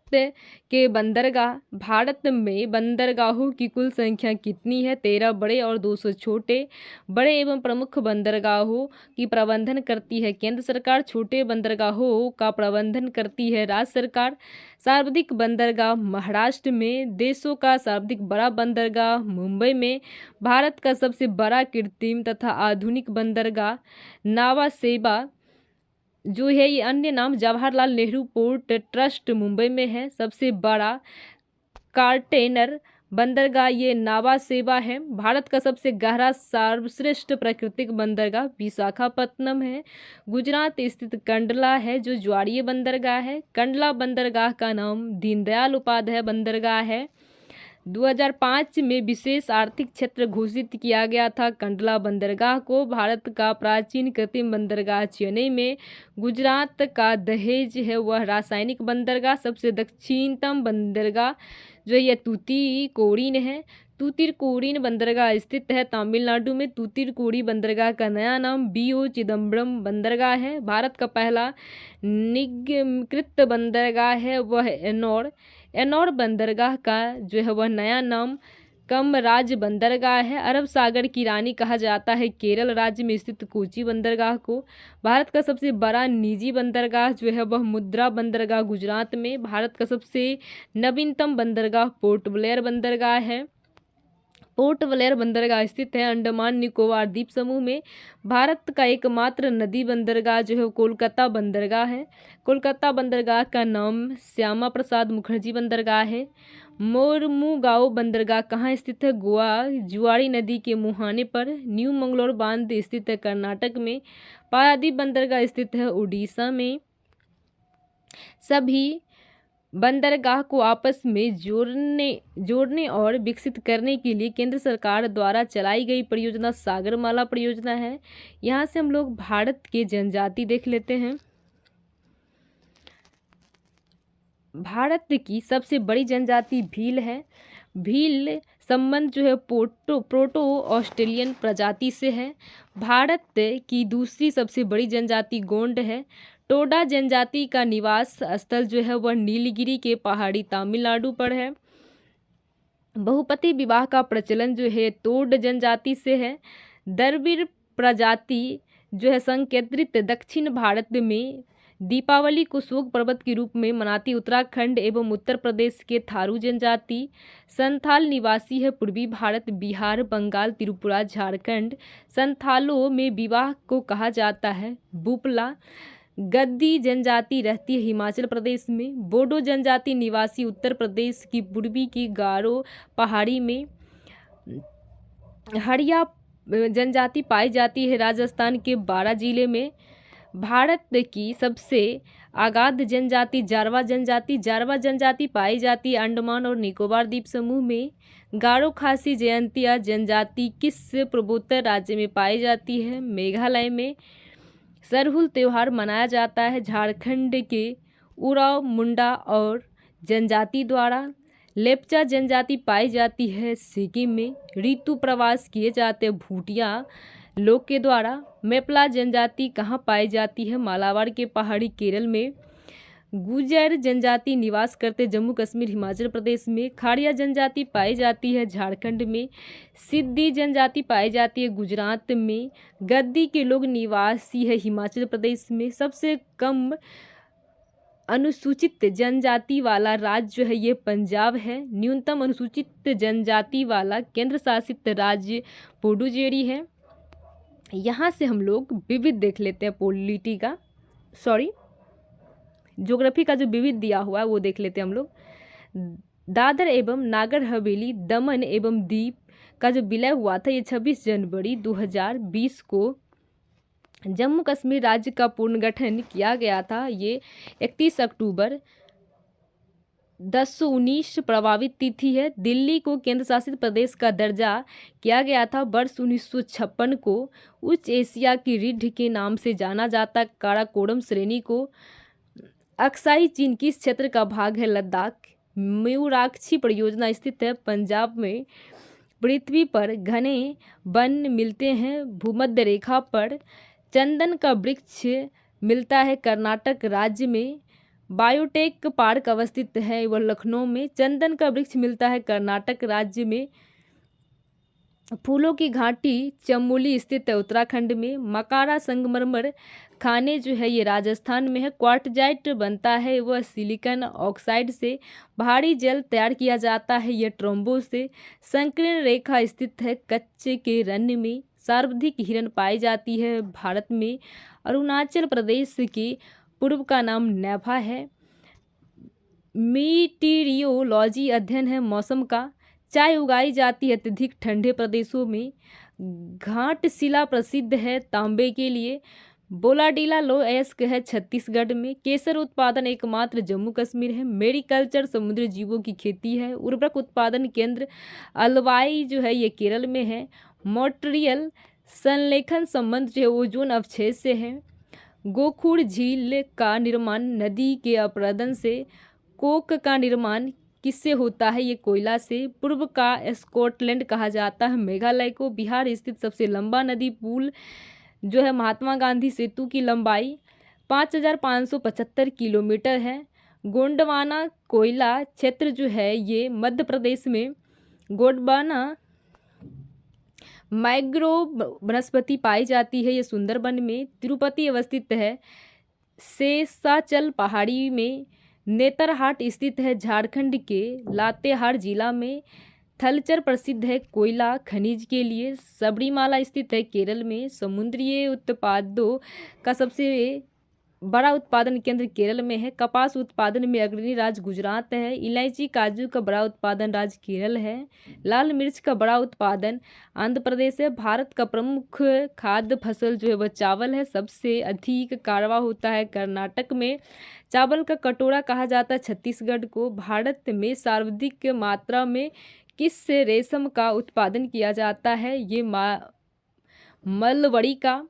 में बंदरगाहों की कुल संख्या कितनी है? 13 बड़े और 200 छोटे। बड़े एवं प्रमुख बंदरगाहों की प्रबंधन करती है केंद्र सरकार। छोटे बंदरगाहों का प्रबंधन करती है राज्य सरकार। सर्वाधिक बंदरगाह महाराष्ट्र में। देशों का सर्वाधिक बड़ा बंदरगाह मुंबई में। भारत का सबसे बड़ा कृत्रिम तथा आधुनिक बंदरगाह नावा सेवा जो है ये अन्य नाम जवाहरलाल नेहरू पोर्ट ट्रस्ट मुंबई में है। सबसे बड़ा कंटेनर बंदरगाह ये नावा सेवा है। भारत का सबसे गहरा सर्वश्रेष्ठ प्राकृतिक बंदरगाह विशाखापत्तनम है। गुजरात स्थित कंडला है जो ज्वारीय बंदरगाह है। कंडला बंदरगाह का नाम दीनदयाल उपाध्याय बंदरगाह है। 2005 में विशेष आर्थिक क्षेत्र घोषित किया गया था कंडला बंदरगाह को। भारत का प्राचीन कृत्रिम बंदरगाह चेन्नई में। गुजरात का दहेज है वह रासायनिक बंदरगाह। सबसे दक्षिणतम बंदरगाह जो ये तूतीकोरिन है। तूतीकोरिन बंदरगाह स्थित है तमिलनाडु में। तूतीकोरिन बंदरगाह का नया नाम BO चिदम्बरम बंदरगाह है। भारत का पहला निगमीकृत बंदरगाह है वह एनोर। एनोर बंदरगाह का जो है वह नया नाम कमराज बंदरगाह है। अरब सागर की रानी कहा जाता है केरल राज्य में स्थित कोची बंदरगाह को। भारत का सबसे बड़ा निजी बंदरगाह जो है वह मुद्रा बंदरगाह गुजरात में। भारत का सबसे नवीनतम बंदरगाह पोर्ट ब्लेयर बंदरगाह है। पोर्ट ब्लेयर बंदरगाह स्थित है अंडमान निकोबार द्वीप समूह में। भारत का एकमात्र नदी बंदरगाह जो है कोलकाता बंदरगाह है। कोलकाता बंदरगाह का नाम श्यामा प्रसाद मुखर्जी बंदरगाह है। मोरमुगांव बंदरगाह कहाँ स्थित है? गोवा जुआरी नदी के मुहाने पर। न्यू मंगलोर बांध स्थित है कर्नाटक में। पारादीप बंदरगाह स्थित है उड़ीसा में। सभी बंदरगाह को आपस में जोड़ने और विकसित करने के लिए केंद्र सरकार द्वारा चलाई गई परियोजना सागरमाला परियोजना है। यहाँ से हम लोग भारत के जनजाति देख लेते हैं। भारत की सबसे बड़ी जनजाति भील है। भील संबंध जो है प्रोटो ऑस्ट्रेलियन प्रजाति से है। भारत की दूसरी सबसे बड़ी जनजाति गोंड है। टोडा जनजाति का निवास स्थल जो है वह नीलगिरी के पहाड़ी तमिलनाडु पर है। बहुपति विवाह का प्रचलन जो है तोड़ जनजाति से है। द्रविड़ प्रजाति जो है संकेंद्रित दक्षिण भारत में दीपावली को शोक पर्वत के रूप में मनाती उत्तराखंड एवं उत्तर प्रदेश के थारू जनजाति। संथाल निवासी है पूर्वी भारत, बिहार, बंगाल, त्रिपुरा, झारखंड। संथालों में विवाह को कहा जाता है बुपला। गद्दी जनजाति रहती है हिमाचल प्रदेश में। बोडो जनजाति निवासी उत्तर प्रदेश की पूर्वी की गारो पहाड़ी में। हड़िया जनजाति पाई जाती है राजस्थान के 12 जिले में। भारत की सबसे आगाध जनजाति जारवा जनजाति पाई जाती है अंडमान और निकोबार द्वीप समूह में। गारो खासी जयंतिया जनजाति किस पूर्वोत्तर राज्य में पाई जाती है? मेघालय में। सरहुल त्यौहार मनाया जाता है झारखंड के उराव, मुंडा और जनजाति द्वारा। लेप्चा जनजाति पाई जाती है सिक्किम में। ऋतु प्रवास किए जाते हैं भूटिया लोग के द्वारा। मेपला जनजाति कहाँ पाई जाती है? मालाबार के पहाड़ी केरल में। गुजर जनजाति निवास करते जम्मू कश्मीर हिमाचल प्रदेश में। खाड़िया जनजाति पाई जाती है झारखंड में। सिद्धी जनजाति पाई जाती है गुजरात में। गद्दी के लोग निवासी है हिमाचल प्रदेश में। सबसे कम अनुसूचित जनजाति वाला राज्य जो है ये पंजाब है। न्यूनतम अनुसूचित जनजाति वाला केंद्र शासित राज्य पुडुचेरी है। यहाँ से हम लोग विविध देख लेते हैं ज्योग्राफी का जो विविध दिया हुआ है वो देख लेते हैं हम लोग। दादर एवं नागर हवेली, दमन एवं दीव का जो विलय हुआ था ये 26 जनवरी 2020 को जम्मू कश्मीर राज्य का पुनर्गठन किया गया था। ये 31 अक्टूबर 1019 प्रभावित तिथि है। दिल्ली को केंद्र शासित प्रदेश का दर्जा किया गया था। वर्ष 1956 को उच्च एशिया की रीढ़ के नाम से जाना जाता काराकोरम श्रेणी को। अक्साई चीन किस क्षेत्र का भाग है? लद्दाख। मयूराक्षी परियोजना स्थित है पंजाब में। पृथ्वी पर घने वन मिलते हैं भूमध्य रेखा पर। चंदन का वृक्ष मिलता है कर्नाटक राज्य में। बायोटेक पार्क अवस्थित है वह लखनऊ में। चंदन का वृक्ष मिलता है कर्नाटक राज्य में। फूलों की घाटी चमोली स्थित है उत्तराखंड में। मकारा संगमरमर खाने जो है ये राजस्थान में है। क्वार्टजाइट बनता है वह सिलिकॉन ऑक्साइड से। भारी जल तैयार किया जाता है यह ट्रोम्बो से। संकीर्ण रेखा स्थित है कच्चे के रन में। सर्वाधिक हिरण पाई जाती है भारत में। अरुणाचल प्रदेश के पूर्व का नाम नेभा है। मीटीरियोलॉजी अध्ययन है मौसम का। चाय उगाई जाती है अत्यधिक ठंडे प्रदेशों में। घाटशिला प्रसिद्ध है तांबे के लिए। बोलाडीला लोएस्क है छत्तीसगढ़ में। केसर उत्पादन एकमात्र जम्मू कश्मीर है। मेरिकल्चर समुद्री जीवों की खेती है। उर्वरक उत्पादन केंद्र अलवाई जो है ये केरल में है। मॉन्ट्रियल संलेखन संबंध जो है ओजोन अवक्षय से है। गोखुर झील का निर्माण नदी के अपरदन से। कोक का निर्माण किससे होता है? ये कोयला से। पूर्व का स्कॉटलैंड कहा जाता है मेघालय को। बिहार स्थित सबसे लंबा नदी पुल जो है महात्मा गांधी सेतु की लंबाई 5575 किलोमीटर है। गोंडवाना कोयला क्षेत्र जो है ये मध्य प्रदेश में। गोंडवाना मैंग्रोव वनस्पति पाई जाती है ये सुंदरबन में। तिरुपति अवस्थित है शेषाचल पहाड़ी में। नेतरहाट स्थित है झारखंड के लातेहार जिला में। थलचर प्रसिद्ध है कोयला खनिज के लिए। सबरीमाला स्थित है केरल में। समुद्री उत्पादों का सबसे बड़ा उत्पादन केंद्र केरल में है। कपास उत्पादन में अग्रणी राज्य गुजरात है। इलायची काजू का बड़ा उत्पादन राज्य केरल है। लाल मिर्च का बड़ा उत्पादन आंध्र प्रदेश है। भारत का प्रमुख खाद्य फसल जो है वह चावल है। सबसे अधिक कारवा होता है कर्नाटक में। चावल का कटोरा कहा जाता है छत्तीसगढ़ को। भारत में सर्वाधिक मात्रा में किस रेशम का उत्पादन किया जाता है? ये मलबरी का।